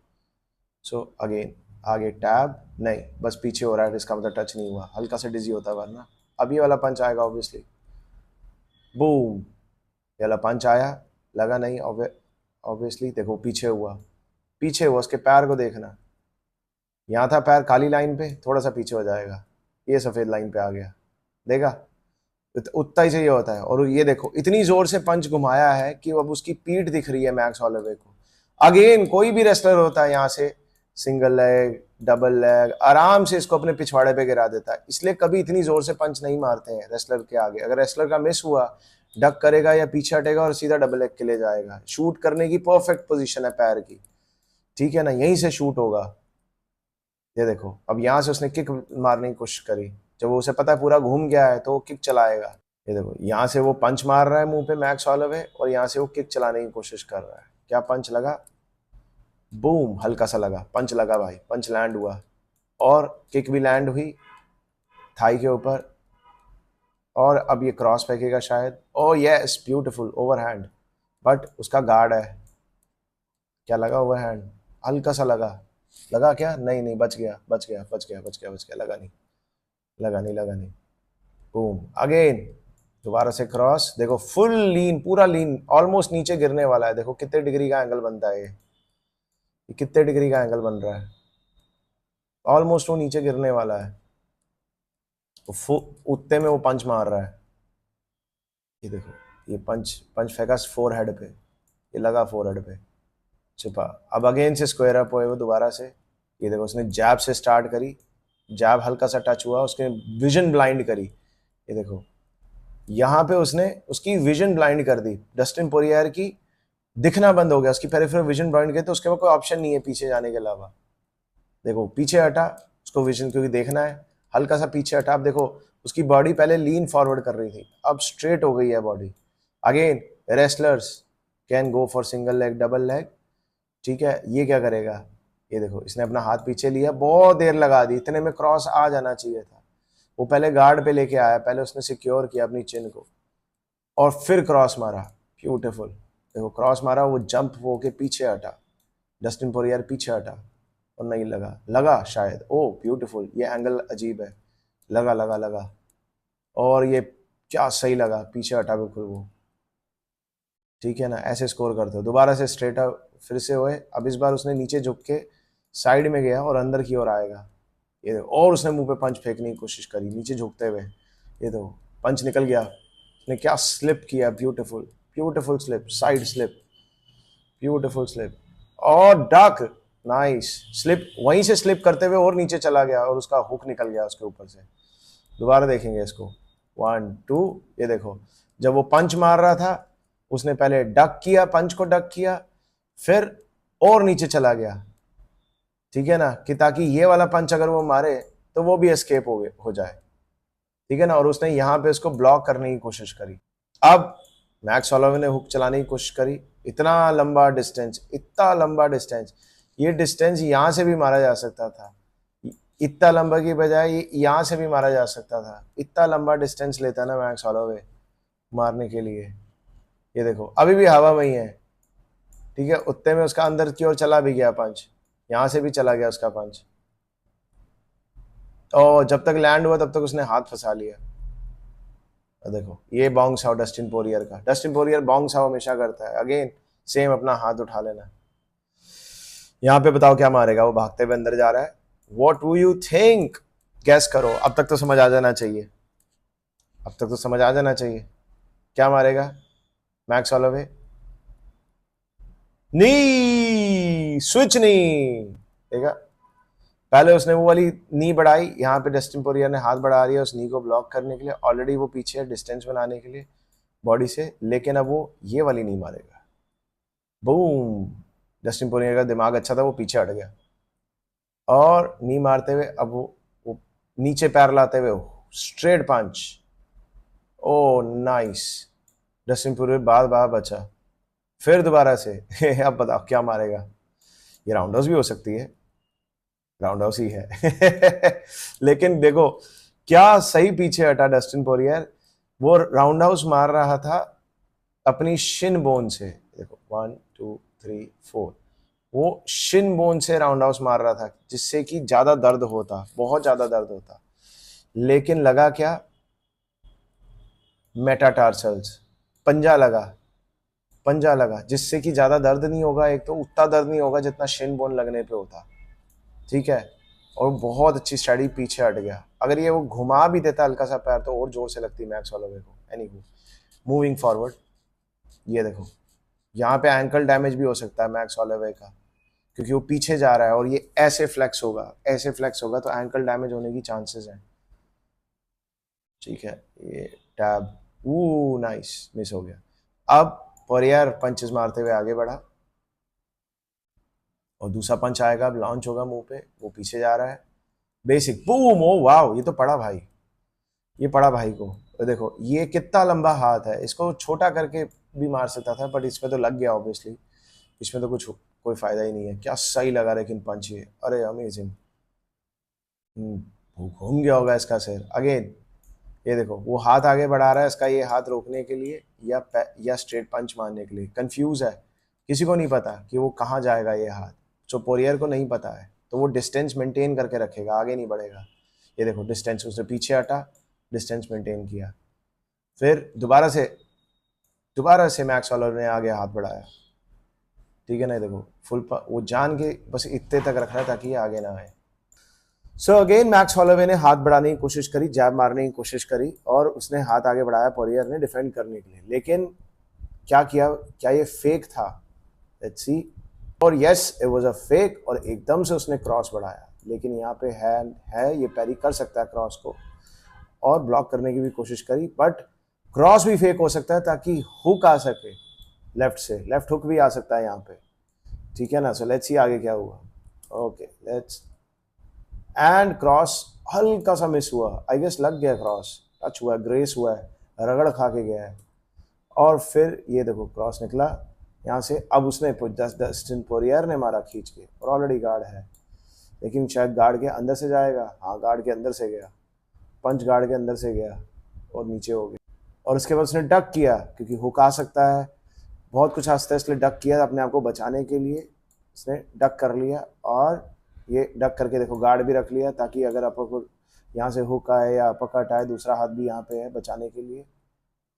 सो अगेन आगे टैब, नहीं बस पीछे हो रहा है, इसका मतलब टच नहीं हुआ, हल्का सा डिजी होता है वरना। अब ये वाला पंच आएगा ऑब्वियसली, बूम, ये वाला पंच आया, लगा नहीं ऑब्वियसली, देखो पीछे हुआ, पीछे हुआ, उसके पैर को देखना, यहाँ था पैर काली लाइन पे, थोड़ा सा पीछे हो जाएगा, ये सफेद लाइन पे आ गया, देखा, उतना ही चाहिए होता है। और ये देखो इतनी जोर से पंच घुमाया है कि अब उसकी पीठ दिख रही है मैक्स हॉलोवे को। अगेन कोई भी रेसलर होता है यहाँ से सिंगल लेग, डबल लेग, आराम से इसको अपने पिछवाड़े पे गिरा देता है, इसलिए कभी इतनी जोर से पंच नहीं मारते हैं रेसलर के आगे। अगर रेसलर का मिस हुआ, डक करेगा या पीछे हटेगा और सीधा डबल लेग के लिए जाएगा। शूट करने की परफेक्ट पोजीशन है पैर की, ठीक है ना, यहीं से शूट होगा। ये देखो अब यहाँ से उसने किक मारने की कोशिश करी, जब वो उसे पता है पूरा घूम गया है तो वो किक चलाएगा। ये देखो यहाँ से वो पंच मार रहा है मुंह पे मैक्स हॉलोवे, और यहाँ से वो किक चलाने की कोशिश कर रहा है। क्या पंच लगा, बूम, हल्का सा लगा, पंच लगा भाई, पंच लैंड हुआ, और किक भी लैंड हुई थाई के ऊपर। और अब ये क्रॉस फेंकेगा शायद, ओ यस ब्यूटीफुल ओवरहैंड, बट उसका गार्ड है। क्या लगा, ओवरहैंड हल्का सा लगा, लगा क्या, नहीं नहीं, बच गया बच गया बच गया बच गया बच गया, लगा नहीं लगा नहीं लगा नहीं, बूम अगेन, दोबारा से क्रॉस, देखो फुल लीन, पूरा लीन, ऑलमोस्ट नीचे गिरने वाला है। देखो कितने डिग्री का एंगल बनता है ये कितने डिग्री का एंगल बन रहा है, ऑलमोस्ट वो नीचे गिरने वाला है। तो उतने में वो पंच मार रहा है। ये देखो ये पंच पंच फेंका फोरहेड पे, ये लगा फोरहेड पे, छिपा। अब अगेन से स्क्वायर अप हुए वो दोबारा से। ये देखो उसने जैब से स्टार्ट करी, जैब हल्का सा टच हुआ, उसके विजन ब्लाइंड करी। ये देखो यहाँ पे उसने उसकी विजन ब्लाइंड कर दी डस्टिन पोरियर की, दिखना बंद हो गया, उसकी पेरिफेरल विजन ब्लाइंड गई, तो उसके बाद कोई ऑप्शन नहीं है पीछे जाने के अलावा। देखो पीछे हटा, उसको विजन क्योंकि देखना है, हल्का सा पीछे हटा। अब देखो उसकी बॉडी पहले लीन फॉरवर्ड कर रही थी, अब स्ट्रेट हो गई है body. Again wrestlers can go for single leg, double leg, ठीक है। ये क्या करेगा, ये देखो इसने अपना हाथ पीछे लिया, बहुत देर लगा दी, इतने में क्रॉस आ जाना चाहिए था। वो पहले गार्ड पे लेके आया, पहले उसने सिक्योर किया अपनी चिन को और फिर क्रॉस मारा। ब्यूटीफुल, देखो क्रॉस मारा, वो जंप होके पीछे हटा, डस्टिन पोरियर पीछे हटा और नहीं लगा, लगा शायद, ओ ब्यूटीफुल, ये एंगल अजीब है, लगा लगा लगा, और ये क्या सही लगा, पीछे हटा बिल्कुल वो, ठीक है ना। ऐसे स्कोर करते हो। दोबारा से स्ट्रेट अप फिर से हुए, अब इस बार उसने नीचे झुक के साइड में गया और अंदर की ओर आएगा। ये देखो, और उसने मुंह पे पंच फेंकने की कोशिश करी नीचे झुकते हुए। ये देखो पंच निकल गया, उसने क्या स्लिप किया, beautiful beautiful slip, side slip, beautiful slip और डक, नाइस स्लिप, वहीं से स्लिप करते हुए और नीचे चला गया और उसका हुक निकल गया उसके ऊपर से। दोबारा देखेंगे इसको, 1 2, ये देखो जब वो पंच मार रहा था उसने पहले डक किया, पंच को डक किया, फिर और नीचे चला गया, ठीक है ना, कि ताकि ये वाला पंच अगर वो मारे तो वो भी एस्केप हो जाए, ठीक है ना। और उसने यहाँ पे इसको ब्लॉक करने की कोशिश करी। अब मैक्स होलोवे ने हुक चलाने की कोशिश करी, इतना लंबा डिस्टेंस, इतना लंबा डिस्टेंस, ये डिस्टेंस यहाँ से भी मारा जा सकता था, इतना लंबा की बजाय यहाँ से भी मारा जा सकता था। इतना लंबा डिस्टेंस लेता ना मैक्स होलोवे मारने के लिए। ये देखो अभी भी हवा में ही है, ठीक है, उतने में उसका अंदर की ओर चला भी गया पंच, यहाँ से भी चला गया उसका पंच, और जब तक लैंड हुआ तब तक उसने हाथ फंसा लिया। देखो ये बॉन्ग साउ डस्टिन पोरियर का, डस्टिन पोरियर बॉन्ग साउ हमेशा करता है। अगेन सेम अपना हाथ उठा लेना। यहाँ पे बताओ क्या मारेगा, वो भागते हुए अंदर जा रहा है। What do you think? Gas करो, अब तक तो समझ आ जाना चाहिए, अब तक तो समझ आ जाना चाहिए। क्या मारेगा मैक्स होलोवे, नी स्विच नी, देखा पहले उसने वो वाली नी बढ़ाई, यहाँ पे डस्टिन पोरियर ने हाथ बढ़ा दिया उस नी को ब्लॉक करने के लिए, ऑलरेडी वो पीछे है डिस्टेंस बनाने के लिए बॉडी से, लेकिन अब वो ये वाली नी मारेगा। बूम, डस्टिन पोरियर का दिमाग अच्छा था, वो पीछे हट गया और नी मारते हुए अब वो नीचे पैर लाते हुए स्ट्रेट पंच, ओ नाइस, डस्टिन पोरियर बार बार बचा, फिर दोबारा से अब बताओ क्या मारेगा। ये राउंड हाउस भी हो सकती है, राउंड हाउस ही है लेकिन देखो क्या सही पीछे हटा डस्टिन पोरियर, वो राउंड हाउस मार रहा था अपनी शिन बोन से। देखो 1 2 3 4, वो शिन बोन से राउंड हाउस मार रहा था जिससे कि ज्यादा दर्द होता, बहुत ज्यादा दर्द होता, लेकिन लगा क्या, मेटाटार्सल्स, पंजा लगा, पंजा लगा, जिससे कि ज्यादा दर्द नहीं होगा, एक तो उतना दर्द नहीं होगा जितना शिन बोन लगने पे होता, ठीक है। और बहुत अच्छी स्टडी, पीछे हट गया। अगर ये वो घुमा भी देता हल्का सा पैर तो और जोर से लगती मैक्स होलोवे को। एनीवे मूविंग फॉरवर्ड, ये देखो यहाँ पे एंकल डैमेज भी हो सकता है मैक्स होलोवे का, क्योंकि वो पीछे जा रहा है और ये ऐसे फ्लेक्स होगा, ऐसे फ्लेक्स होगा, तो एंकल डैमेज होने की चांसेस हैं, ठीक है। ये टैब, नाइस, मिस हो गया। अब पोरियर पंचेस मारते हुए आगे बढ़ा और दूसरा पंच आएगा, अब लॉन्च होगा मुंह पे, वो पीछे जा रहा है, बेसिक बूम, ओ वाओ, ये तो पड़ा भाई, ये पड़ा भाई को। तो देखो ये कितना लंबा हाथ है, इसको छोटा करके भी मार सकता था, बट इसमें तो लग गया ऑब्वियसली, इसमें तो कुछ कोई फायदा ही नहीं है। क्या सही लगा लेकिन पंच ये, अरे अमेजिंग, घूम गया होगा इसका सिर। अगेन ये देखो वो हाथ आगे बढ़ा रहा है इसका, ये हाथ रोकने के लिए या स्ट्रेट पंच मारने के लिए, कंफ्यूज है, किसी को नहीं पता कि वो कहाँ जाएगा ये हाथ, जो पोरियर को नहीं पता है, तो वो डिस्टेंस मेंटेन करके रखेगा, आगे नहीं बढ़ेगा। ये देखो डिस्टेंस, उसने पीछे हटा, डिस्टेंस मेंटेन किया, फिर दोबारा से मैक्स हॉलोवे ने आगे हाथ बढ़ाया, ठीक है ना। देखो वो जान के बस इतने तक रख रहा है ताकि ये आगे ना आए। सो अगेन मैक्स हॉलोवे ने हाथ बढ़ाने की कोशिश करी, जैब मारने की कोशिश करी, और उसने हाथ आगे बढ़ाया पोरियर ने डिफेंड करने के लिए। लेकिन क्या किया, क्या ये फेक था? Let's see. और yes, it was a fake, और एकदम से उसने क्रॉस बढ़ाया। लेकिन यहाँ पे है ये पैरी कर सकता है क्रॉस को, और ब्लॉक करने की भी कोशिश करी, बट क्रॉस भी फेक हो सकता है ताकि हुक आ सके लेफ्ट से। लेफ्ट हुक भी आ सकता है यहाँ पे, ठीक है ना। सो लेट्स सी आगे क्या हुआ। ओके लेट्स, एंड क्रॉस हल्का सा मिस हुआ, आई गेस लग गया क्रॉस, टच हुआ, ग्रेस हुआ है, रगड़ खा के गया है। और फिर ये देखो क्रॉस निकला यहाँ से। अब उसने डस्टिन पोरियर ने मारा खींच के, और ऑलरेडी गार्ड है, लेकिन शायद गार्ड के अंदर से जाएगा। हाँ, गार्ड के अंदर से गया, पंच गार्ड के अंदर से गया और नीचे हो गया। और उसके बाद उसने डक किया, क्योंकि हुक आ सकता है, बहुत कुछ हंसता है, इसलिए डक किया अपने आप को बचाने के लिए। उसने डक कर लिया, और ये डक करके देखो गार्ड भी रख लिया, ताकि अगर अपर यहाँ से हुक आए या अपर कट आए, दूसरा हाथ भी यहाँ पे है बचाने के लिए।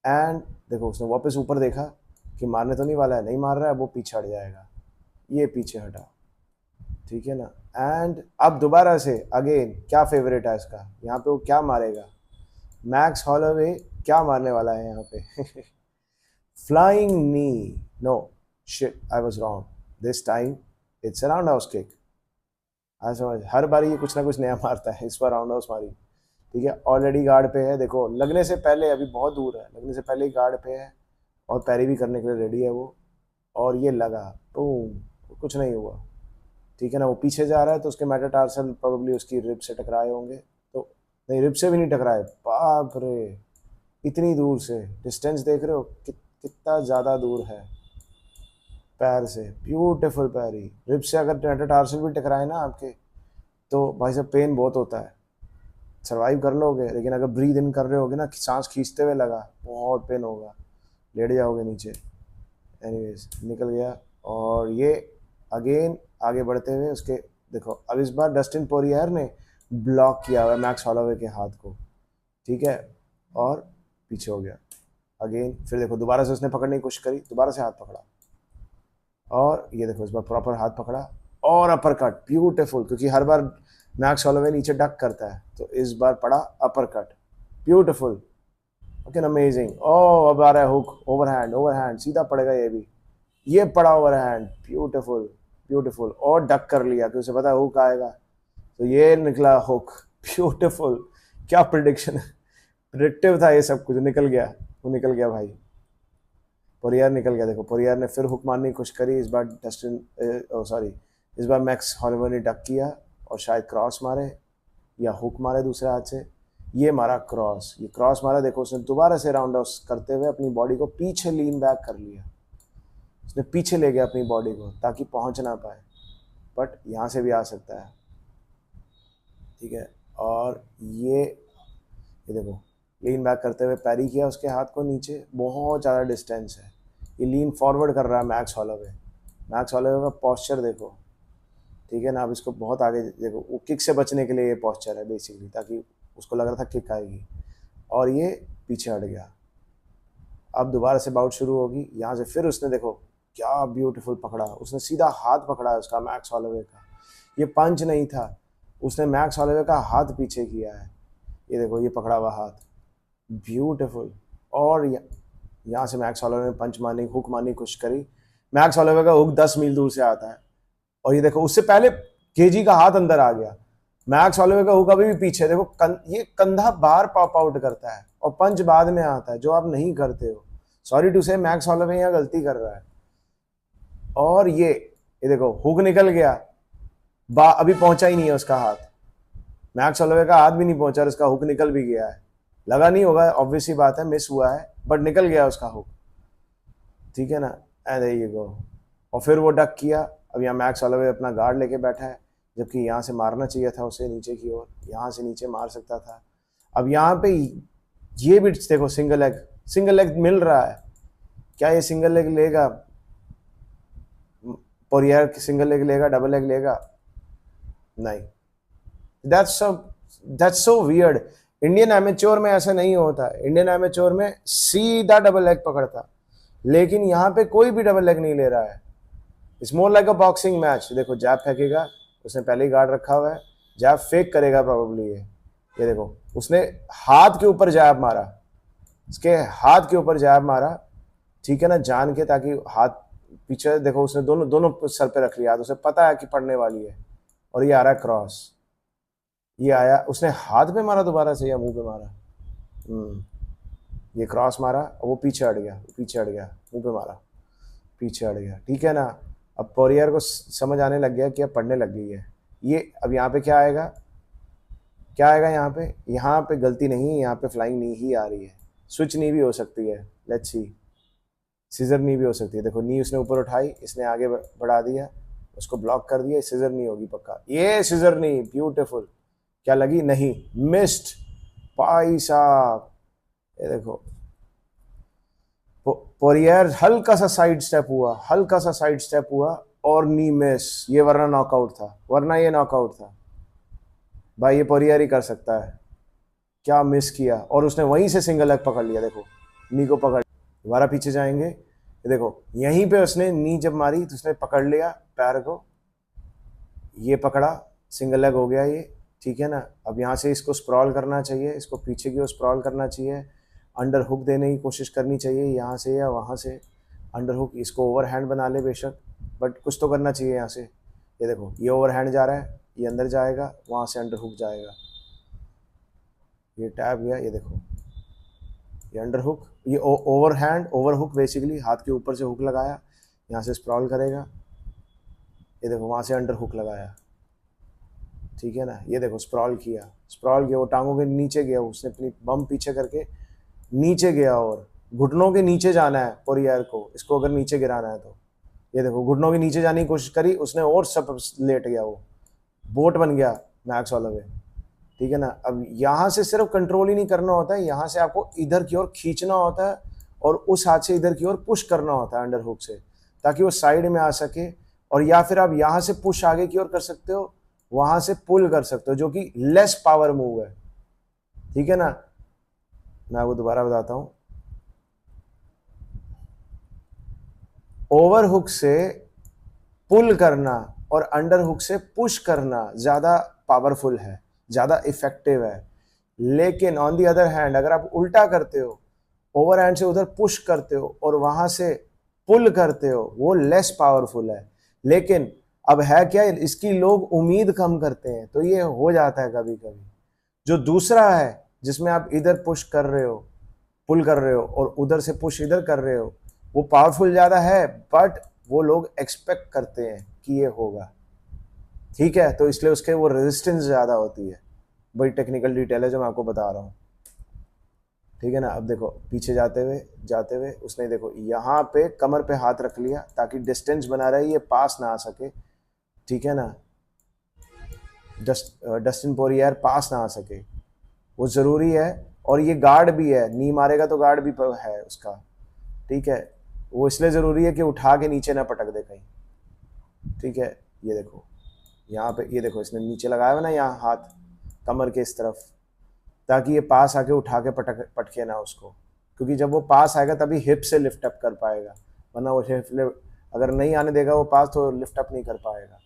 एंड देखो उसने वापस ऊपर देखा कि मारने तो नहीं वाला है, नहीं मार रहा है, वो पीछे हट जाएगा, ये पीछे हटा, ठीक है ना। एंड अब दोबारा से अगेन, क्या फेवरेट है इसका, यहाँ पे वो क्या मारेगा, मैक्स हॉलोवे क्या मारने वाला है यहाँ पे? Flying knee, no shit, I was wrong, this time it's a round house kick. आज समझ, हर बार ये कुछ ना कुछ नया मारता है, इस बार राउंड हाउस मारी, ठीक है। ऑलरेडी गार्ड पे है, देखो लगने से पहले, अभी बहुत दूर है, लगने से पहले ही गार्ड पे है, और पैरी भी करने के लिए रेडी है वो। और ये लगा, बूम, कुछ नहीं हुआ, ठीक है ना। वो पीछे जा रहा है, तो उसके मेटाटार्सल प्रोबेबली उसकी रिब से टकराए होंगे, तो नहीं, रिब से भी नहीं टकराए, बाप रे, इतनी दूर से, डिस्टेंस देख रहे हो कितना ज़्यादा दूर है पैर से। ब्यूटीफुल पैरी, रिब से अगर मेटाटार्सल भी टकराए ना आपके, तो भाई साहब पेन बहुत होता है, सर्वाइव कर लोगे, लेकिन अगर ब्रीद इन कर रहे होगे ना, सांस खींचते हुए लगा, बहुत पेन होगा, लेट जाओगे नीचे। एनीवेज निकल गया, और ये अगेन आगे बढ़ते हुए उसके, देखो अब इस बार डस्टिन पोरियर ने ब्लॉक किया हुआ मैक्स हॉलोवे के हाथ को, ठीक है, और पीछे हो गया अगेन। फिर देखो दोबारा से उसने पकड़ने की कोशिश करी, दोबारा से हाथ पकड़ा, और ये देखो इस बार प्रॉपर हाथ पकड़ा, और अपर कट, ब्यूटीफुल, क्योंकि हर बार मैक्स हॉलोवे नीचे डक करता है, तो इस बार पड़ा upper cut, beautiful, okay amazing. Oh अब आ रहा है हुक, ओवरहैंड सीधा पड़ेगा, ये भी, ये पड़ा ओवरहैंड, ब्यूटीफुल ब्यूटीफुल, और डक कर लिया क्योंकि उसे पता है हुक आएगा, तो ये निकला हुक, ब्यूटीफुल। क्या प्रिडिक्शन, प्रिडिक्टिव था ये सब कुछ, निकल गया, वो निकल गया भाई, पोरियर निकल गया। देखो पोरियर ने फिर हुक मारने की कोशिश करी, इस बार डस्टिन, सॉरी, इस बार मैक्स हॉलोवे ने डक किया, और शायद क्रॉस मारे या हुक मारे दूसरे हाथ से, ये मारा क्रॉस, ये क्रॉस मारा। देखो उसने दोबारा से राउंड ऑफ करते हुए अपनी बॉडी को पीछे लीन बैक कर लिया, उसने पीछे ले गया अपनी बॉडी को ताकि पहुंच ना पाए, बट यहाँ से भी आ सकता है, ठीक है। और ये देखो लीन बैक करते हुए पैरी किया उसके हाथ को नीचे, बहुत ज़्यादा डिस्टेंस है, ये लीन फॉरवर्ड कर रहा है मैक्स हॉलोवे का पॉस्चर देखो, ठीक है ना। अब इसको बहुत आगे देखो, वो किक से बचने के लिए ये पॉस्चर है बेसिकली, ताकि उसको लग रहा था किक आएगी, और ये पीछे हट गया। अब दोबारा से बाउट शुरू होगी, यहाँ से फिर उसने देखो क्या ब्यूटीफुल पकड़ा, उसने सीधा हाथ पकड़ा है उसका मैक्स हॉलोवे का, ये पंच नहीं था, उसने मैक्स हॉलोवे का हाथ पीछे किया है, ये देखो ये पकड़ा हुआ हाथ, ब्यूटीफुल। और यहाँ से मैक्स हॉलोवे ने पंच मारने, हुक मारने की कोशिश करी, मैक्स हॉलोवे का हुक 10 मील दूर से आता है, और ये देखो उससे पहले केजी का हाथ अंदर आ गया, मैक्स हॉलोवे का हुक अभी भी पीछे, देखो ये कंधा बाहर पॉप आउट करता है, और पंच बाद में आता है, जो आप नहीं करते हो, सॉरी टू से मैक्स हॉलोवे यहाँ गलती कर रहा है। और ये देखो हुक निकल गया, अभी पहुंचा ही नहीं है उसका हाथ, मैक्स हॉलोवे का हाथ भी नहीं पहुंचा, और उसका हुक निकल भी गया है, लगा नहीं होगा, ऑब्वियस ही बात है, मिस हुआ है, बट निकल गया उसका हुक, ठीक है ना। एंड देयर यू गो, और फिर वो डक किया। अब यहाँ मैक्स हॉलोवे अपना गार्ड लेके बैठा है, जबकि यहाँ से मारना चाहिए था उसे नीचे की ओर, यहाँ से नीचे मार सकता था। अब यहाँ पे ये भी देखो सिंगल लेग मिल रहा है, क्या ये सिंगल लेग लेगा, पोरियर सिंगल लेग लेगा, डबल लेग लेगा, नहीं। That's so weird, Indian amateur में ऐसा नहीं होता है, इंडियन एमेच्योर में सीधा डबल लेग पकड़ता, लेकिन यहाँ पे कोई भी डबल लेग नहीं ले रहा है। It's more like a boxing match. देखो जैब फेंकेगा, उसने पहले ही गार्ड रखा हुआ है, जैब फेक करेगा प्रोबेबली ये देखो उसने हाथ के ऊपर जैब मारा, इसके हाथ के ऊपर जैब मारा, ठीक है ना, जान के, ताकि हाथ पीछे, देखो उसने दोनों दोनों सर पे रख लिया, उसे पता है कि पड़ने वाली है, और ये आ रहा है क्रॉस, ये आया, उसने हाथ पे मारा दोबारा से या मुंह पे मारा, ये क्रॉस मारा, और वो पीछे हट गया, पीछे हट गया, मुंह पे मारा, पीछे हट गया, ठीक है ना। अब पोरियर को समझ आने लग गया कि अब पढ़ने लग गई है ये। अब यहाँ पे क्या आएगा, क्या आएगा यहाँ पे गलती नहीं, यहाँ पे फ्लाइंग नी ही आ रही है, स्विच नी भी हो सकती है, लेट्स सी, सीजर नी भी हो सकती है। देखो नी उसने ऊपर उठाई, इसने आगे बढ़ा दिया, उसको ब्लॉक कर दिया, सीजर नी होगी पक्का, ये सीजर नी, ब्यूटीफुल। क्या लगी, नहीं, मिस्ड भाई साहब, ये देखो पोरियर हल्का सा साइड स्टेप हुआ, हल्का सा साइड स्टेप हुआ, और नी मिस, ये वरना नॉकआउट था, वरना ये नॉकआउट था भाई, ये पोरियर ही कर सकता है, क्या मिस किया, और उसने वहीं से सिंगल लेग पकड़ लिया, देखो नी को पकड़, दोबारा पीछे जाएंगे, देखो यहीं पे उसने नी जब मारी तो उसने पकड़ लिया पैर को, ये पकड़ा, सिंगल लेग हो गया ये, ठीक है ना। अब यहाँ से इसको स्प्रॉल करना चाहिए, इसको पीछे की ओर स्प्रॉल करना चाहिए, अंडर हुक देने की कोशिश करनी चाहिए यहाँ से या वहाँ से, अंडर हुक, इसको ओवर हैंड बना ले बेशक, बट कुछ तो करना चाहिए यहाँ से। ये देखो ये ओवर हैंड जा रहा है, ये अंदर जाएगा, वहाँ से अंडर हुक जाएगा, ये टैप गया, ये देखो ये अंडर हुक, ये over hand, over hook basically हाथ के ऊपर से हुक लगाया, यहाँ से स्प्रॉल करेगा, ये देखो वहाँ से अंडर हुक लगाया, ठीक है ना। ये देखो स्प्रॉल किया, स्प्रॉल किया, वो टांगों के नीचे गया, उसने अपनी बम पीछे करके नीचे गया, और घुटनों के नीचे जाना है पोरियर को, इसको अगर नीचे गिराना है तो, ये देखो घुटनों के नीचे जाने की कोशिश करी उसने, और सब लेट गया, वो बोट बन गया मैक्स होलोवे, ठीक है ना। अब यहाँ से सिर्फ कंट्रोल ही नहीं करना होता है, यहाँ से आपको इधर की ओर खींचना होता है, और उस हाथ से इधर की ओर पुश करना होता है अंडर हुक से, ताकि वो साइड में आ सके, और या फिर आप यहाँ से पुश आगे की ओर कर सकते हो, वहां से पुल कर सकते हो, जो कि लेस पावर मूव है, ठीक है ना। मैं आपको दोबारा बताता हूं, ओवर हुक से पुल करना और अंडर हुक से पुश करना ज्यादा पावरफुल है, ज्यादा इफेक्टिव है, लेकिन ऑन दी अदर हैंड अगर आप उल्टा करते हो, ओवर हैंड से उधर पुश करते हो और वहां से पुल करते हो, वो लेस पावरफुल है। लेकिन अब है क्या, इसकी लोग उम्मीद कम करते हैं, तो ये हो जाता है कभी कभी। जो दूसरा है जिसमें आप इधर पुश कर रहे हो, पुल कर रहे हो, और उधर से पुश इधर कर रहे हो, वो पावरफुल ज्यादा है, बट वो लोग एक्सपेक्ट करते हैं कि ये होगा, ठीक है, तो इसलिए उसके वो रेजिस्टेंस ज्यादा होती है। बड़ी टेक्निकल डिटेल है जो मैं आपको बता रहा हूँ, ठीक है ना। अब देखो पीछे जाते हुए उसने देखो यहाँ पे कमर पे हाथ रख लिया, ताकि डिस्टेंस बना रहे, ये पास ना आ सके, ठीक है ना, डस्टिन पोरियर पास ना आ सके, वो ज़रूरी है। और ये गार्ड भी है, नी मारेगा तो गार्ड भी है उसका, ठीक है, वो इसलिए ज़रूरी है कि उठा के नीचे ना पटक दे कहीं, ठीक है। ये देखो यहाँ पे, ये देखो इसने नीचे लगाया हुआ ना यहाँ हाथ कमर के इस तरफ, ताकि ये पास आके उठा के पटके ना उसको, क्योंकि जब वो पास आएगा तभी हिप से लिफ्ट अप कर पाएगा, वरना वो हिप अगर नहीं आने देगा वो पास तो लिफ्ट अप नहीं कर पाएगा।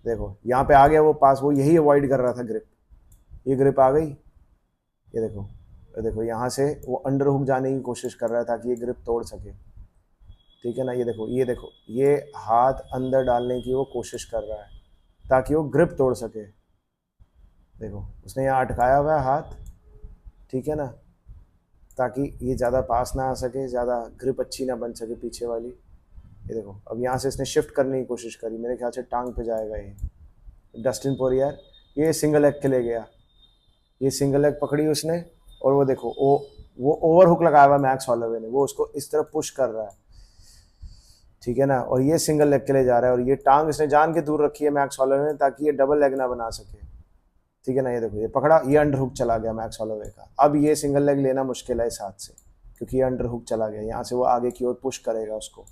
देखो यहाँ पे आ गया वो पास, वो यही अवॉइड कर रहा था ग्रिप, ये ग्रिप आ गई, ये देखो यहाँ से वो अंडर हुक जाने की कोशिश कर रहा है ताकि ये ग्रिप तोड़ सके, ठीक है ना। ये हाथ अंदर डालने की वो कोशिश कर रहा है ताकि वो ग्रिप तोड़ सके, देखो उसने यहाँ अटकाया हुआ है हाथ, ठीक है ना, ताकि ये ज़्यादा पास ना आ सके, ज़्यादा ग्रिप अच्छी ना बन सके पीछे वाली। ये देखो अब यहाँ से इसने शिफ्ट करने की कोशिश करी, मेरे ख्याल से टांग पे जाएगा ये डस्टिन पोरियर, ये सिंगल लेग के ले गया, ये सिंगल लेग पकड़ी उसने, और वो देखो वो ओवर हुक लगाया हुआ मैक्स होलोवे ने, वो उसको इस तरफ पुश कर रहा है, ठीक है ना, और ये सिंगल लेग के लिए जा रहा है, और ये टांग इसने जान के दूर रखी है मैक्स होलोवे ने, ताकि ये डबल लेग ना बना सके, ठीक है ना। ये देखो ये पकड़ा, ये अंडर हुक चला गया मैक्स होलोवे का, अब ये सिंगल लेग लेना मुश्किल है इस हाथ से, क्योंकि ये अंडर हुक चला गया, यहाँ से वो आगे की ओर पुश करेगा उसको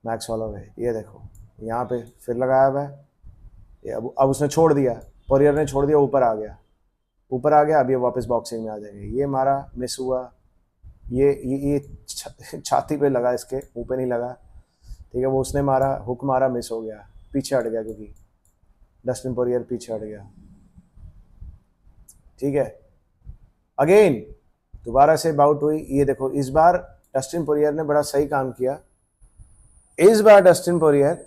मैक्स होलोवे। ये देखो यहाँ पे फिर लगाया हुआ है, ये अब उसने छोड़ दिया, पोरियर ने छोड़ दिया, ऊपर आ गया, ऊपर आ गया, अब ये वापस बॉक्सिंग में आ जाएगा। ये मारा, मिस हुआ, ये छाती पे लगा, इसके मुंह पे नहीं लगा, ठीक है। वो उसने मारा, हुक मारा, मिस हो गया, पीछे हट गया, क्योंकि डस्टिन पोरियर पीछे हट गया, ठीक है। अगेन दोबारा से बाउट हुई। ये देखो इस बार डस्टिन पोरियर ने बड़ा सही काम किया। इस बार डस्टिन पोरियर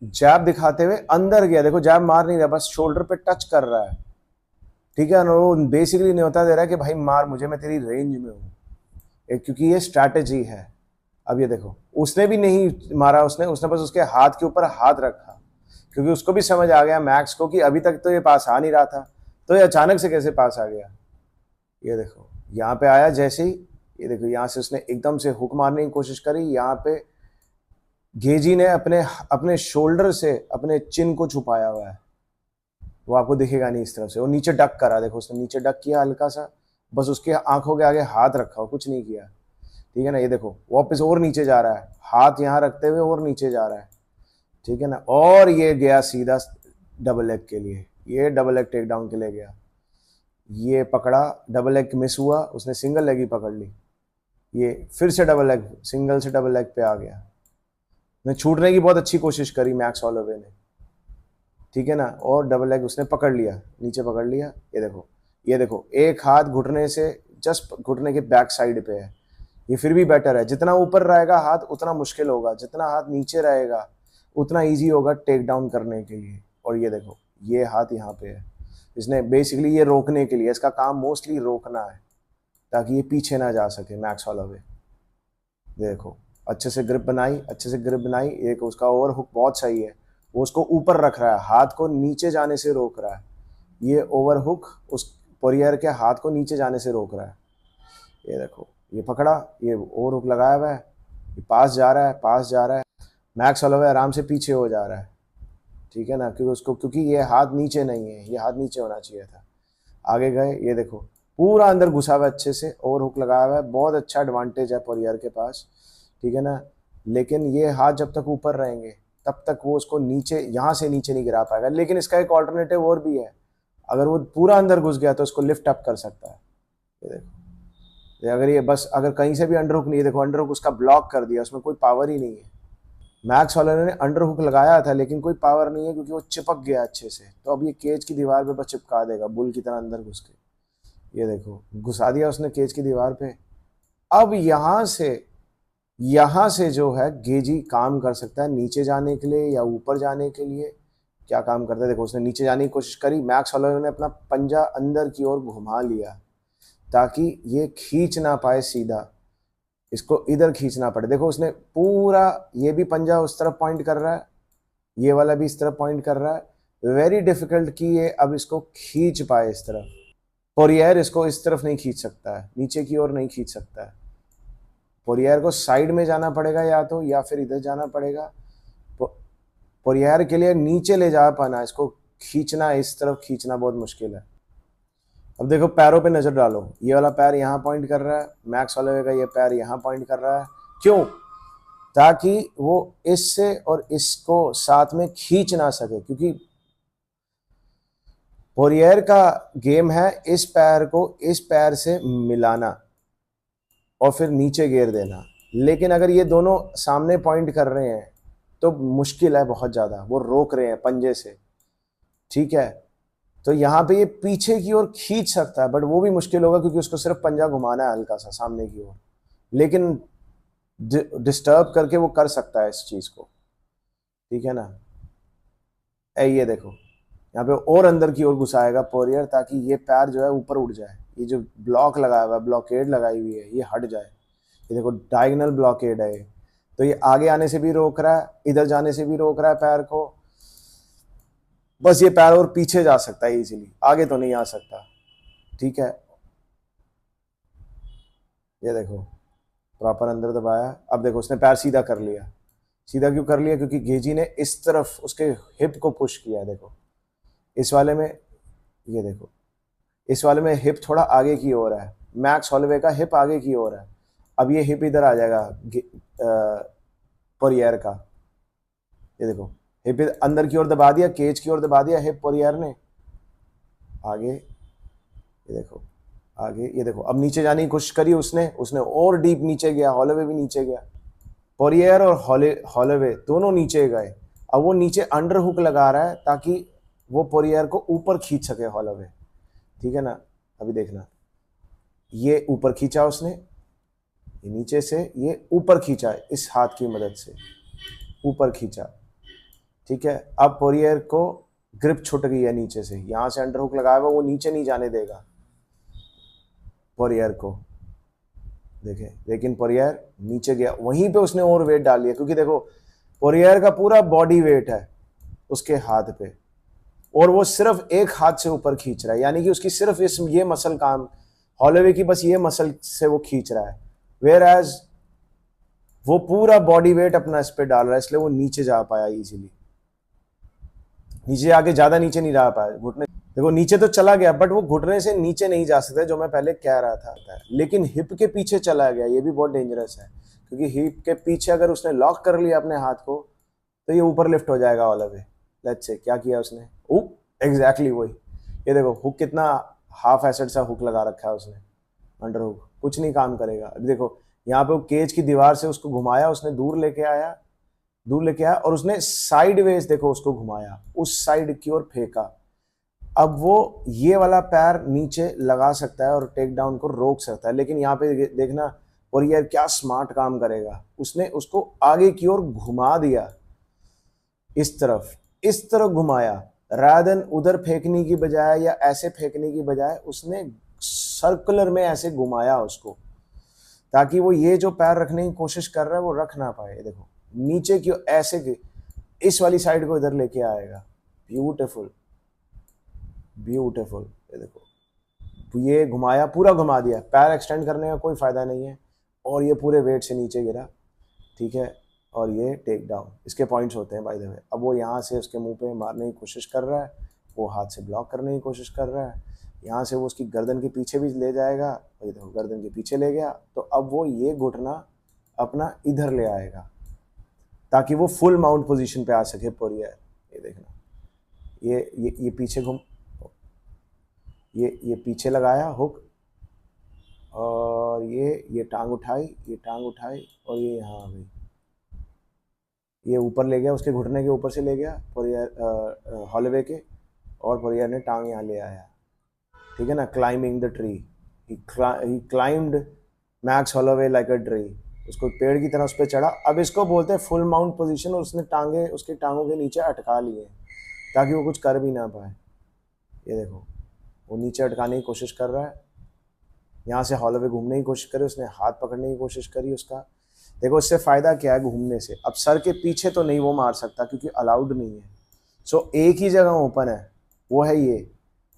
जैब दिखाते हुए अंदर गया, देखो जैब मार नहीं रहा, बस शोल्डर पे टच कर रहा है, ठीक है। वो बेसिकली न्योता दे रहा है कि भाई मार मुझे, मैं तेरी रेंज में हूं, क्योंकि ये स्ट्रैटेजी है। अब ये देखो उसने भी नहीं मारा, उसने बस उसके हाथ के ऊपर हाथ रखा, क्योंकि उसको भी समझ आ गया मैक्स को कि अभी तक तो ये पास आ नहीं रहा था, तो ये अचानक से कैसे पास आ गया। ये देखो यहाँ पे आया जैसे ही, ये देखो यहाँ से उसने एकदम से हुक मारने की कोशिश करी, यहाँ पे गेजी ने अपने अपने शोल्डर से अपने चिन को छुपाया हुआ है, वो आपको दिखेगा नहीं इस तरफ से। वो नीचे डक करा, देखो उसने नीचे डक किया हल्का सा, बस उसके आंखों के आगे हाथ रखा, कुछ नहीं किया, ठीक है ना। ये देखो वापस और नीचे जा रहा है, हाथ यहाँ रखते हुए और नीचे जा रहा है, ठीक है ना। और ये गया सीधा डबल लेग के लिए, ये डबल लेग टेक डाउन के लिए गया। ये पकड़ा, डबल लेग मिस हुआ, उसने सिंगल लेग ही पकड़ ली। ये फिर से डबल लेग, सिंगल से डबल लेग पे आ गया। ने छूटने की बहुत अच्छी कोशिश करी मैक्स हॉलोवे ने, ठीक है ना। और डबल लेग उसने पकड़ लिया, नीचे पकड़ लिया। ये देखो एक हाथ घुटने से जस्ट घुटने के बैक साइड पे है, ये फिर भी बेटर है। जितना ऊपर रहेगा हाथ उतना मुश्किल होगा, जितना हाथ नीचे रहेगा उतना इजी होगा टेक डाउन करने के लिए। और ये देखो ये हाथ यहाँ पे है, इसने बेसिकली ये रोकने के लिए, इसका काम मोस्टली रोकना है ताकि ये पीछे ना जा सके मैक्स हॉलोवे। देखो अच्छे से ग्रिप बनाई, अच्छे से ग्रिप बनाई। एक उसका ओवर हुक बहुत सही है, वो उसको ऊपर रख रहा है, हाथ को नीचे जाने से रोक रहा है। ये ओवर हुक उस पोरियर के हाथ को नीचे जाने से रोक रहा है। ये देखो ये पकड़ा, ये ओवर हुक लगाया हुआ है, ये पास जा रहा है, पास जा रहा है। मैक्स हॉलोवे आराम से पीछे हो जा रहा है, ठीक है ना, क्योंकि ये हाथ नीचे नहीं है, ये हाथ नीचे होना चाहिए था। आगे गए, ये देखो पूरा अंदर घुसा हुआ, अच्छे से ओवर हुक लगाया हुआ है, बहुत अच्छा एडवांटेज है पोरियर के पास, ठीक है ना। लेकिन ये हाथ जब तक ऊपर रहेंगे तब तक वो उसको नीचे, यहाँ से नीचे नहीं गिरा पाएगा। लेकिन इसका एक ऑल्टरनेटिव और भी है, अगर वो पूरा अंदर घुस गया तो उसको लिफ्ट अप कर सकता है। ये देखो अगर ये बस अगर कहीं से भी अंडर हुक नहीं, देखो अंडर हुक उसका ब्लॉक कर दिया, उसमें कोई पावर ही नहीं है। मैक्स हॉलोवे ने अंडर हुक लगाया था लेकिन कोई पावर नहीं है, क्योंकि वो चिपक गया अच्छे से। तो अब ये केज की दीवार पे बस चिपका देगा बुल की तरह अंदर घुस के। ये देखो घुसा दिया उसने केज की दीवार पे। अब यहाँ से जो है गेजी काम कर सकता है नीचे जाने के लिए या ऊपर जाने के लिए। क्या काम करता है, देखो उसने नीचे जाने की कोशिश करी, मैक्स हॉलोवे ने अपना पंजा अंदर की ओर घुमा लिया ताकि ये खींच ना पाए सीधा, इसको इधर खींचना पड़े। देखो उसने पूरा, ये भी पंजा उस तरफ पॉइंट कर रहा है, ये वाला भी इस तरफ पॉइंट कर रहा है। वेरी डिफिकल्ट कि ये अब इसको खींच पाए इस तरफ। पोरियर इसको इस तरफ नहीं खींच सकता है, नीचे की ओर नहीं खींच सकता है। पोरियर को साइड में जाना पड़ेगा या तो, या फिर इधर जाना पड़ेगा। पोरियर के लिए नीचे ले जा पाना, इसको खींचना, इस तरफ खींचना बहुत मुश्किल है। अब देखो पैरों पे नजर डालो, ये वाला पैर यहाँ पॉइंट कर रहा है, मैक्स हॉलोवे का ये पैर यहाँ पॉइंट कर रहा है। क्यों? ताकि वो इससे और इसको साथ में खींच ना सके, क्योंकि पोरियर का गेम है इस पैर को इस पैर से मिलाना और फिर नीचे गिर देना। लेकिन अगर ये दोनों सामने पॉइंट कर रहे हैं तो मुश्किल है बहुत ज़्यादा, वो रोक रहे हैं पंजे से, ठीक है। तो यहाँ पे ये पीछे की ओर खींच सकता है, बट वो भी मुश्किल होगा क्योंकि उसको सिर्फ पंजा घुमाना है हल्का सा सामने की ओर, लेकिन डिस्टर्ब करके वो कर सकता है इस चीज़ को, ठीक है ना। ये देखो यहाँ पे और अंदर की ओर घुसाएगा पोरियर ताकि ये पैर जो है ऊपर उठ जाए, ये जो ब्लॉक लगाया हुआ है, ब्लॉकेड लगाई हुई है, ये हट जाए। ये देखो डायगोनल ब्लॉकेड है, तो ये आगे आने से भी रोक रहा है, इधर जाने से भी रोक रहा है पैर को। बस ये पैर और पीछे जा सकता है इजीली, आगे तो नहीं आ सकता, ठीक है। ये देखो प्रॉपर अंदर दबाया। अब देखो उसने पैर सीधा कर लिया। सीधा क्यों कर लिया? क्योंकि गेजी ने इस तरफ उसके हिप को पुश किया। देखो इस वाले में, ये देखो इस वाले में हिप थोड़ा आगे की ओर है, मैक्स हॉलोवे का हिप आगे की ओर है। अब ये हिप इधर आ जाएगा पोरियर का। ये देखो हिप अंदर की ओर दबा दिया, केज की ओर दबा दिया हिप पोरियर ने, आगे ये देखो आगे, ये देखो अब नीचे जाने की कोशिश करी उसने, उसने और डीप नीचे गया, हॉलोवे भी नीचे गया, पोरियर और हॉलोवे दोनों नीचे गए। अब वो नीचे अंडर हुक लगा रहा है ताकि वो पोरियर को ऊपर खींच सके हॉलोवे, ठीक है ना। अभी देखना, ये ऊपर खींचा उसने, ये नीचे से ये ऊपर खींचा इस हाथ की मदद से, ऊपर खींचा, ठीक है। अब पोरियर को ग्रिप छूट गई है नीचे से, यहां से अंडर हुक लगाया हुआ, वो नीचे नहीं जाने देगा पोरियर को, देखे, लेकिन पोरियर नीचे गया, वहीं पे उसने और वेट डाल लिया, क्योंकि देखो पोरियर का पूरा बॉडी वेट है उसके हाथ पे, और वो सिर्फ एक हाथ से ऊपर खींच रहा है, यानी कि उसकी सिर्फ ये मसल काम, हॉलोवे की बस ये मसल से वो खींच रहा है, वेयर एज वो पूरा बॉडी वेट अपना इस पे डाल रहा है, इसलिए वो नीचे जा पाया इजीली, नीचे आके ज्यादा नीचे नहीं जा पाया, घुटने देखो नीचे तो चला गया, बट वो घुटने से नीचे नहीं जा सकता, जो मैं पहले कह रहा था, लेकिन हिप के पीछे चला गया, ये भी बहुत डेंजरस है, क्योंकि हिप के पीछे अगर उसने लॉक कर लिया अपने हाथ को तो ये ऊपर लिफ्ट हो जाएगा ऑल वे। लेट्स से क्या किया उसने, एग्जैक्टली वही, ये देखो हुक कितना हाफ एसिड सा हुक लगा रखा है उसने, अंडर हुक कुछ नहीं काम करेगा। अभी देखो यहाँ पे वो केज की दीवार से उसको घुमाया, उसने दूर लेके आया, और उसने साइड वेज देखो उसको घुमाया, उस साइड की ओर फेंका। अब वो ये वाला पैर नीचे लगा सकता है और टेक डाउन को रोक सकता है, लेकिन यहाँ पे देखना, और यार क्या स्मार्ट काम करेगा, उसने उसको आगे की ओर घुमा दिया, इस तरफ घुमाया, रादन उधर फेंकने की बजाय या ऐसे फेंकने की बजाय उसने सर्कुलर में ऐसे घुमाया उसको, ताकि वो ये जो पैर रखने की कोशिश कर रहा है वो रख ना पाए। देखो नीचे की ऐसे की इस वाली साइड को इधर लेके आएगा, ब्यूटीफुल ब्यूटीफुल, ये देखो ये घुमाया, पूरा घुमा दिया, पैर एक्सटेंड करने का कोई फायदा नहीं है, और ये पूरे वेट से नीचे गिरा, ठीक है, और ये टेक डाउन, इसके पॉइंट्स होते हैं बाय द वे। अब वो यहाँ से उसके मुंह पे मारने की कोशिश कर रहा है, वो हाथ से ब्लॉक करने की कोशिश कर रहा है, यहाँ से वो उसकी गर्दन के पीछे भी ले जाएगा, ये देखो गर्दन के पीछे ले गया, तो अब वो ये घुटना अपना इधर ले आएगा ताकि वो फुल माउंट पोजीशन पे आ सके पोरियर। ये देखना, ये पीछे घूम, ये पीछे लगाया हुक, और ये टांग उठाई, और ये यहाँ आ गई, ये ऊपर ले गया, उसके घुटने के ऊपर से ले गया पोरियर हॉलोवे के, और पोरियर ने टांग यहाँ ले आया, ठीक है ना। Climbing the tree, he climbed max Holloway like a tree, उसको पेड़ की तरह उस पर चढ़ा। अब इसको बोलते हैं फुल माउंट पोजीशन, और उसने टांगे उसके टांगों के नीचे अटका लिए ताकि वो कुछ कर भी ना पाए। ये देखो वो नीचे अटकाने की कोशिश कर रहा है, यहाँ से हॉलोवे घूमने की कोशिश करी, उसने हाथ पकड़ने की कोशिश करी उसका। देखो इससे फ़ायदा क्या है घूमने से, अब सर के पीछे तो नहीं वो मार सकता क्योंकि अलाउड नहीं है, सो एक ही जगह ओपन है, वो है ये,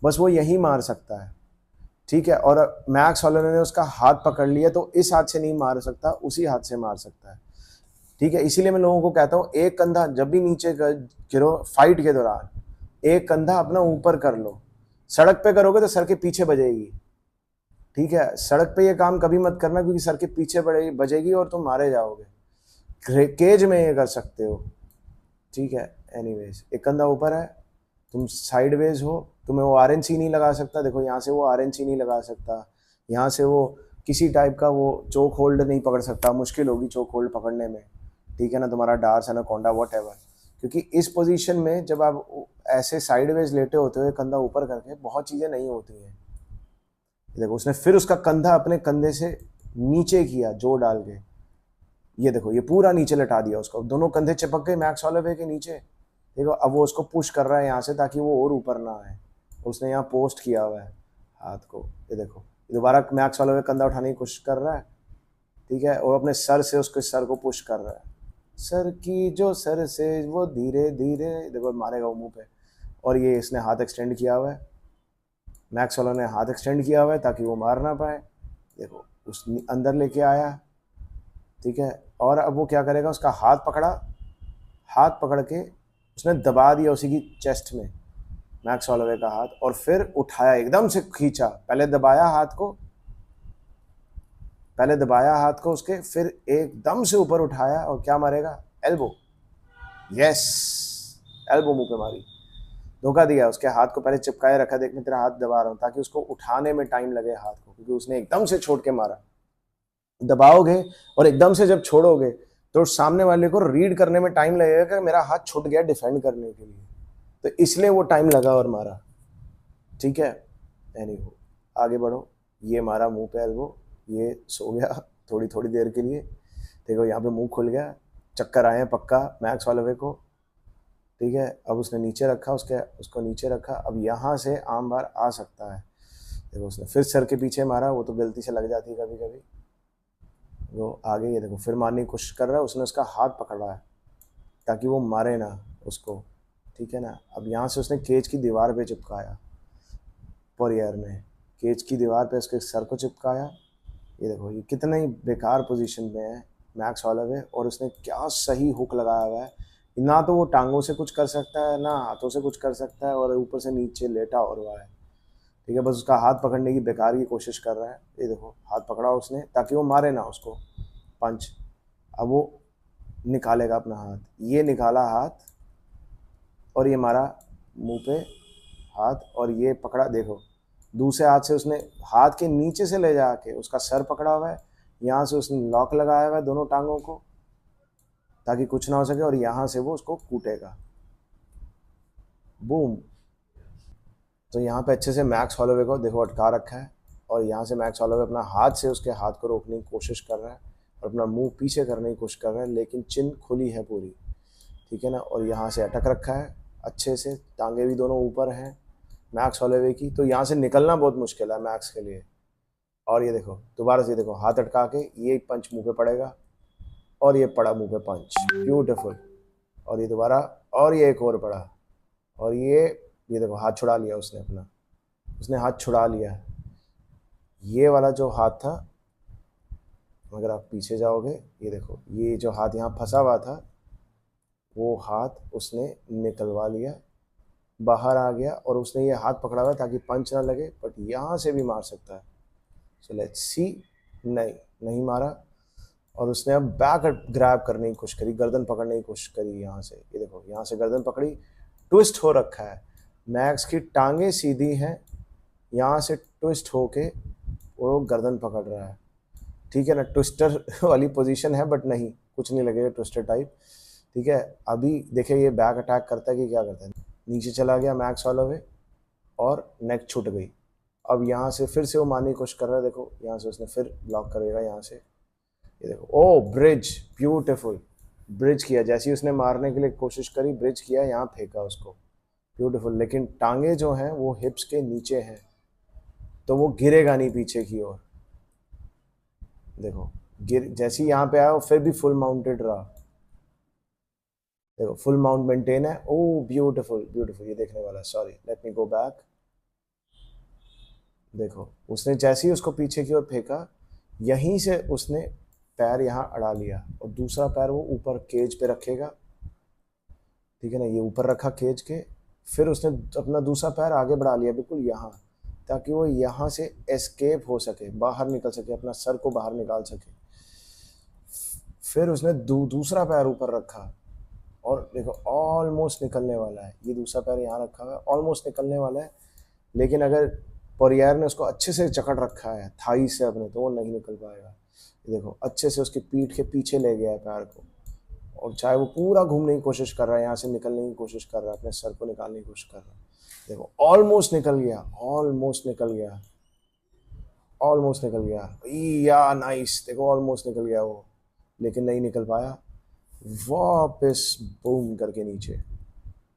बस वो यही मार सकता है, ठीक है। और मैक्स हॉलोवे ने उसका हाथ पकड़ लिया, तो इस हाथ से नहीं मार सकता, उसी हाथ से मार सकता है, ठीक है। इसीलिए मैं लोगों को कहता हूँ एक कंधा जब भी नीचे गिरो फाइट के दौरान, एक कंधा अपना ऊपर कर लो, सड़क पे करोगे तो सर के पीछे बजेगी, ठीक है। सड़क पे ये काम कभी मत करना क्योंकि सर के पीछे बजेगी और तुम मारे जाओगे। केज में ये कर सकते हो, ठीक है। एनीवेज एक कंधा ऊपर है, तुम साइडवेज हो, तुम्हें वो RNC नहीं लगा सकता, देखो यहाँ से वो RNC नहीं लगा सकता, यहाँ से वो किसी टाइप का वो चोक होल्ड नहीं पकड़ सकता, मुश्किल होगी चोक होल्ड पकड़ने में, ठीक है ना, तुम्हारा डार्स एनाकोंडा व्हाटएवर, क्योंकि इस पोजीशन में जब आप ऐसे साइडवेज लेटे होते हो कंधा ऊपर करके, बहुत चीज़ें नहीं होती हैं। देखो उसने फिर उसका कंधा अपने कंधे से नीचे किया जोर डाल के, ये देखो ये पूरा नीचे लटा दिया उसको, दोनों कंधे चिपक गए मैक्स हॉलोवे के नीचे। देखो अब वो उसको पुश कर रहा है यहाँ से ताकि वो और ऊपर ना आए, उसने यहाँ पोस्ट किया हुआ है हाथ को, ये देखो दोबारा मैक्स हॉलोवे कंधा उठाने की कोशिश कर रहा है, ठीक है, और अपने सर से उसके सर को पुश कर रहा है, सर की जो सर से वो धीरे धीरे, देखो मारेगा वो मुंह पे, और ये इसने हाथ एक्सटेंड किया हुआ है, मैक्स हॉलोवे ने हाथ एक्सटेंड किया हुआ है ताकि वो मार ना पाए। देखो उस अंदर लेके आया, ठीक है, और अब वो क्या करेगा, उसका हाथ पकड़ा, हाथ पकड़ के उसने दबा दिया उसी की चेस्ट में मैक्स हॉलोवे का हाथ, और फिर उठाया, एकदम से खींचा, पहले दबाया हाथ को उसके, फिर एकदम से ऊपर उठाया, और क्या मारेगा, एल्बो, यस, एल्बो मुंह पे मारी, धोखा दिया, उसके हाथ को पहले चिपकाए रखा, देख मैं तेरा हाथ दबा रहा हूँ, ताकि उसको उठाने में टाइम लगे हाथ को, क्योंकि उसने एकदम से छोड़ के मारा। दबाओगे और एकदम से जब छोड़ोगे तो सामने वाले को रीड करने में टाइम लगेगा कि मेरा हाथ छूट गया डिफेंड करने के लिए, तो इसलिए वो टाइम लगा और मारा। ठीक है, एनीहो आगे बढ़ो। ये मारा मुंह पे एल्बो, ये सो गया थोड़ी थोड़ी देर के लिए। देखो यहाँ पे मुंह खुल गया, चक्कर आए हैं पक्का मैक्स हॉलोवे को। ठीक है, अब उसने नीचे रखा, उसको नीचे रखा, अब यहाँ से आम बार आ सकता है। देखो उसने फिर सर के पीछे मारा, वो तो गलती से लग जाती है कभी कभी। वो आगे ये देखो फिर मारने की कोशिश कर रहा है, उसने उसका हाथ पकड़ा है ताकि वो मारे ना उसको। ठीक है ना, अब यहाँ से उसने केज की दीवार पे चिपकाया, पोरियर ने केज की दीवार पे उसके सर को चिपकाया। ये देखो ये कितना ही बेकार पोजीशन में है मैक्स हॉलोवे, और उसने क्या सही हुक लगाया हुआ है। ना तो वो टांगों से कुछ कर सकता है, ना हाथों से कुछ कर सकता है, और ऊपर से नीचे लेटा और हुआ है। ठीक है, बस उसका हाथ पकड़ने की बेकार की कोशिश कर रहा है। ये देखो हाथ पकड़ा उसने ताकि वो मारे ना उसको पंच। अब वो निकालेगा अपना हाथ, ये निकाला हाथ और ये मारा मुंह पे हाथ, और ये पकड़ा। देखो दूसरे हाथ से उसने हाथ के नीचे से ले जाके उसका सर पकड़ा हुआ है, यहाँ से उसने लॉक लगाया हुआ है दोनों टांगों को ताकि कुछ ना हो सके, और यहाँ से वो उसको कूटेगा। बूम। तो यहाँ पे अच्छे से मैक्स हॉलोवे को देखो अटका रखा है, और यहाँ से मैक्स हॉलोवे अपना हाथ से उसके हाथ को रोकने की कोशिश कर रहा है और अपना मुंह पीछे करने की कोशिश कर रहा है, लेकिन चिन खुली है पूरी। ठीक है ना, और यहाँ से अटक रखा है अच्छे से, टांगे भी दोनों ऊपर हैं मैक्स हॉलोवे की, तो यहाँ से निकलना बहुत मुश्किल है मैक्स के लिए। और ये देखो दोबारा से देखो हाथ अटका के ये पंच मुंह पे पड़ेगा, और ये पड़ा मुंह पे पंच, ब्यूटीफुल। और ये दोबारा, और ये एक और पड़ा, और ये देखो हाथ छुड़ा लिया उसने अपना, उसने हाथ छुड़ा लिया। ये वाला जो हाथ था, अगर आप पीछे जाओगे ये देखो ये जो हाथ यहाँ फंसा हुआ था, वो हाथ उसने निकलवा लिया, बाहर आ गया, और उसने ये हाथ पकड़ा हुआ ताकि पंच ना लगे, बट यहाँ से भी मार सकता है। So let's see. नहीं मारा, और उसने अब बैक ग्रैब करने की कोशिश करी, गर्दन पकड़ने की कोशिश करी यहाँ से। ये देखो यहाँ से गर्दन पकड़ी, ट्विस्ट हो रखा है, मैक्स की टांगे सीधी हैं, यहाँ से ट्विस्ट होके वो गर्दन पकड़ रहा है। ठीक है ना, ट्विस्टर वाली पोजीशन है, बट नहीं कुछ नहीं लगेगा ट्विस्टर टाइप। ठीक है, अभी देखिए ये बैक अटैक करता है कि क्या करता है, नीचे चला गया मैक्स हॉलोवे और नेक छूट गई। अब यहाँ से फिर से वो मारने की कोशिश कर रहा है, देखो यहाँ से उसने फिर ब्लॉक करेगा यहाँ से। ये देखो ओ ब्रिज, ब्यूटीफुल ब्रिज किया, जैसे ही उसने मारने के लिए कोशिश करी ब्रिज किया, यहाँ फेंका उसको, ब्यूटीफुल। लेकिन टांगे जो हैं वो हिप्स के नीचे हैं, तो वो गिरेगा नहीं पीछे की ओर। देखो गिर, जैसे ही यहाँ पे आया वो फिर भी फुल माउंटेड रहा। देखो फुल माउंट मेंटेन है। ओ ब्यूटीफुल ब्यूटीफुल, ये देखने वाला है। Sorry, let me go back. देखो उसने जैसे ही उसको पीछे की ओर फेंका, यहीं से उसने पैर यहाँ अड़ा लिया, और दूसरा पैर वो ऊपर केज पे रखेगा। ठीक है ना, ये ऊपर रखा केज के, फिर उसने अपना दूसरा पैर आगे बढ़ा लिया बिल्कुल यहाँ, ताकि वो यहाँ से एस्केप हो सके, बाहर निकल सके, अपना सर को बाहर निकाल सके। फिर उसने दूसरा पैर ऊपर रखा, और देखो ऑलमोस्ट निकलने वाला है, ये दूसरा पैर यहाँ रखा हुआ है, ऑलमोस्ट निकलने वाला है। लेकिन अगर पोरियर ने उसको अच्छे से जकड़ रखा है थाई से अपने, तो वो नहीं निकल पाएगा। देखो अच्छे से उसकी पीठ के पीछे ले गया है पैर को, और चाहे वो पूरा घूमने की कोशिश कर रहा है, यहाँ से निकलने की कोशिश कर रहा है, अपने सर को निकालने की कोशिश कर रहा है। देखो ऑलमोस्ट निकल गया, ऑलमोस्ट निकल गया, ऑलमोस्ट निकल गया, या नाइस। देखो ऑलमोस्ट निकल गया वो, लेकिन नहीं निकल पाया। वापस बूम करके नीचे,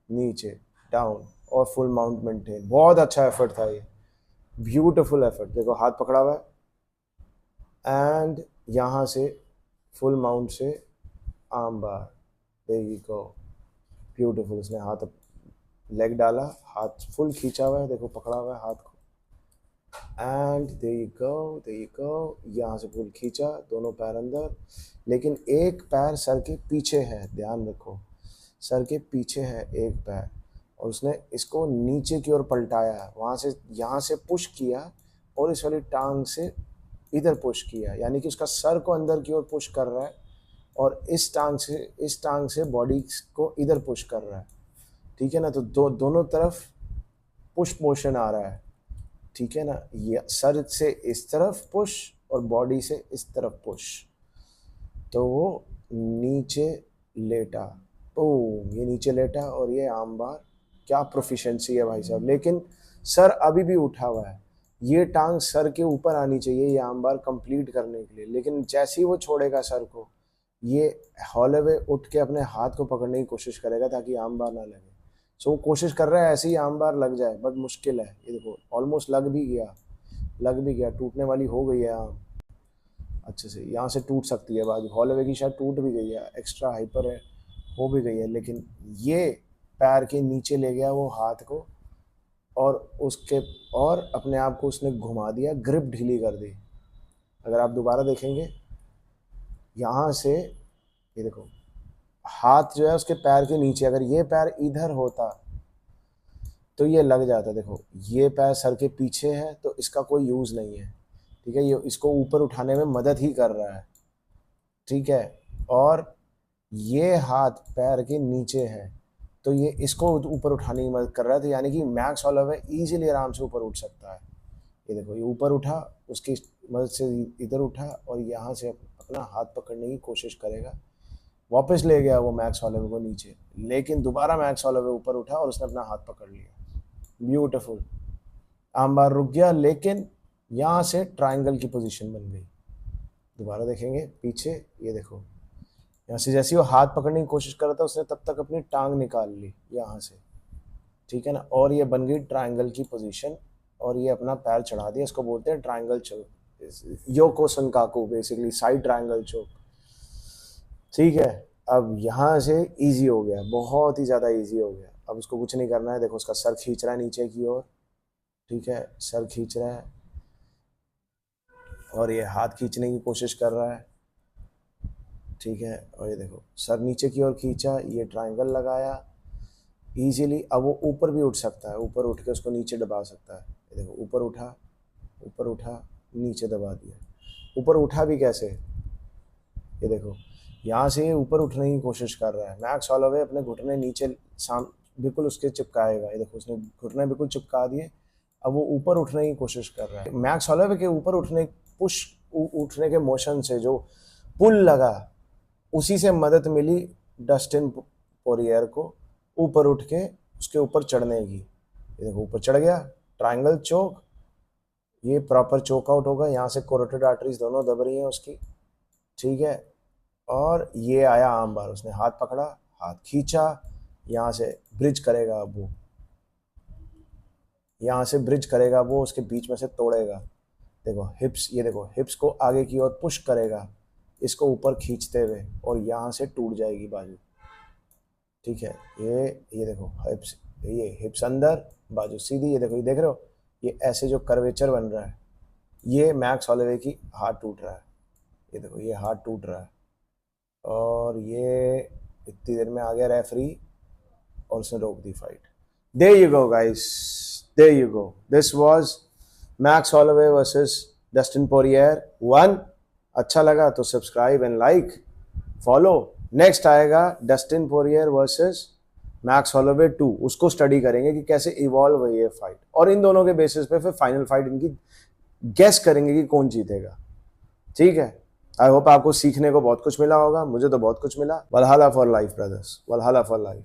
नीचे डाउन, और फुल माउंट मेंटेन। बहुत अच्छा एफर्ट था ये, ब्यूटीफुल एफर्ट। देखो हाथ पकड़ा हुआ है, एंड यहाँ से फुल माउंट से arm bar, there you go, beautiful. उसने हाथ लेग डाला, हाथ फुल खींचा हुआ है, देखो पकड़ा हुआ है हाथ को, and there you go, there you go. यहाँ से फुल खींचा, दोनों पैर अंदर, लेकिन एक पैर सर के पीछे है, ध्यान रखो सर के पीछे है एक पैर, और उसने इसको नीचे की ओर पलटाया है, वहाँ से यहाँ से पुश किया, और इस वाली टांग से इधर पुश किया, यानी कि उसका सर को अंदर की ओर पुश कर रहा है, और इस टांग से बॉडी को इधर पुश कर रहा है। ठीक है ना। तो दोनों तरफ पुश मोशन आ रहा है, ठीक है ना। ये सर से इस तरफ पुश और बॉडी से इस तरफ पुश, तो वो नीचे लेटा, ओ ये नीचे लेटा और ये आर्म बार। क्या प्रोफिशिएंसी है भाई साहब। लेकिन सर अभी भी उठा हुआ है, ये टांग सर के ऊपर आनी चाहिए ये आर्म बार कंप्लीट करने के लिए। लेकिन जैसे ही वो छोड़ेगा सर को, ये हॉलोवे उठ के अपने हाथ को पकड़ने की कोशिश करेगा ताकि आर्म बार ना लगे। सो वो कोशिश कर रहा है ऐसे ही आर्म बार लग जाए, बट मुश्किल है। ये देखो ऑलमोस्ट लग भी गया, टूटने वाली हो गई है आर्म अच्छे से। यहाँ से टूट सकती है बाजू, हॉलोवे की शायद टूट भी गई है, एक्स्ट्रा हाइपर है, हो भी गई है। लेकिन ये पैर के नीचे ले गया वो हाथ को और अपने आप को उसने घुमा दिया, ग्रिप ढीली कर दी। अगर आप दोबारा देखेंगे यहाँ से, ये देखो हाथ जो है उसके पैर के नीचे, अगर ये पैर इधर होता तो ये लग जाता। देखो ये पैर सर के पीछे है तो इसका कोई यूज़ नहीं है, ठीक है। ये इसको ऊपर उठाने में मदद ही कर रहा है, ठीक है। और ये हाथ पैर के नीचे है तो ये इसको ऊपर उठाने की मदद कर रहा है। तो यानी कि मैक्स हॉलोवे इजीली आराम से ऊपर उठ सकता है। ये देखो ये ऊपर उठा, उसकी मदद से इधर उठा और यहाँ से अपना हाथ पकड़ने की कोशिश करेगा। वापस ले गया वो मैक्स हॉलोवे को नीचे, लेकिन दोबारा मैक्स हॉलोवे ऊपर उठा और उसने अपना हाथ पकड़ लिया। ब्यूटीफुल। आर्म बार रुक गया, लेकिन यहाँ से ट्रायंगल की पोजीशन बन गई। दोबारा देखेंगे पीछे, ये देखो यहाँ से जैसे वो हाथ पकड़ने की कोशिश कर रहा था उसने तब तक अपनी टांग निकाल ली यहाँ से, ठीक है ना। और ये बन गई ट्रायंगल की पोजीशन और ये अपना पैर चढ़ा दिया। इसको बोलते हैं ट्रायंगल चोक, योको संकाकू, बेसिकली साइड ट्रायंगल चोक, ठीक है। अब यहाँ से इजी हो गया, बहुत ही ज़्यादा इजी हो गया। अब उसको कुछ नहीं करना है। देखो उसका सर खींच रहा है नीचे की ओर, ठीक है, सर खींच रहा है और ये हाथ खींचने की कोशिश कर रहा है, ठीक है। और ये देखो सर नीचे की ओर खींचा, ये ट्रायंगल लगाया इजीली। अब वो ऊपर भी उठ सकता है, ऊपर उठ के उसको नीचे दबा सकता है। ये देखो ऊपर उठा, नीचे दबा दिया। ऊपर उठा भी कैसे, ये देखो यहाँ से ये ऊपर उठने की कोशिश कर रहा है। मैक्स हॉलोवे अपने घुटने नीचे बिल्कुल उसके चिपकाएगा। ये देखो उसने घुटने बिल्कुल चिपका दिए, अब वो ऊपर उठने की कोशिश कर रहा है। मैक्स हॉलोवे के ऊपर उठने के मोशन से जो पुल लगा, उसी से मदद मिली डस्टिन पोरियर को ऊपर उठ के उसके ऊपर चढ़ने की। ये देखो ऊपर चढ़ गया, ट्रायंगल चोक, ये प्रॉपर चोक आउट होगा। यहाँ से कोरोटिड आर्टरीज दोनों दब रही हैं उसकी, ठीक है। और ये आया आर्म बार, उसने हाथ पकड़ा, हाथ खींचा, यहाँ से ब्रिज करेगा। अब वो यहाँ से ब्रिज करेगा, वो उसके बीच में से तोड़ेगा। देखो हिप्स, ये देखो हिप्स को आगे की ओर पुश करेगा इसको ऊपर खींचते हुए और यहाँ से टूट जाएगी बाजू, ठीक है। ये देखो हिप्स, ये हिप्स अंदर, बाजू सीधी। ये देखो, ये देख रहे हो, ये ऐसे जो कर्वेचर बन रहा है, ये मैक्स हॉलोवे की हाथ टूट रहा है। ये देखो ये हाथ टूट रहा है और ये इतनी देर में आ गया रेफरी और उसने रोक दी fight. There you go guys, there you go. This was Max Holloway versus Dustin Poirier 1. अच्छा लगा तो subscribe and like, follow. Next आएगा Dustin Poirier versus Max Holloway 2। उसको स्टडी करेंगे कि कैसे इवॉल्व हुई है फाइट, और इन दोनों के बेसिस पे फिर फाइनल फाइट इनकी गेस करेंगे कि कौन जीतेगा, ठीक है। आई होप आपको सीखने को बहुत कुछ मिला होगा, मुझे तो बहुत कुछ मिला। Valhalla for life brothers, Valhalla for life.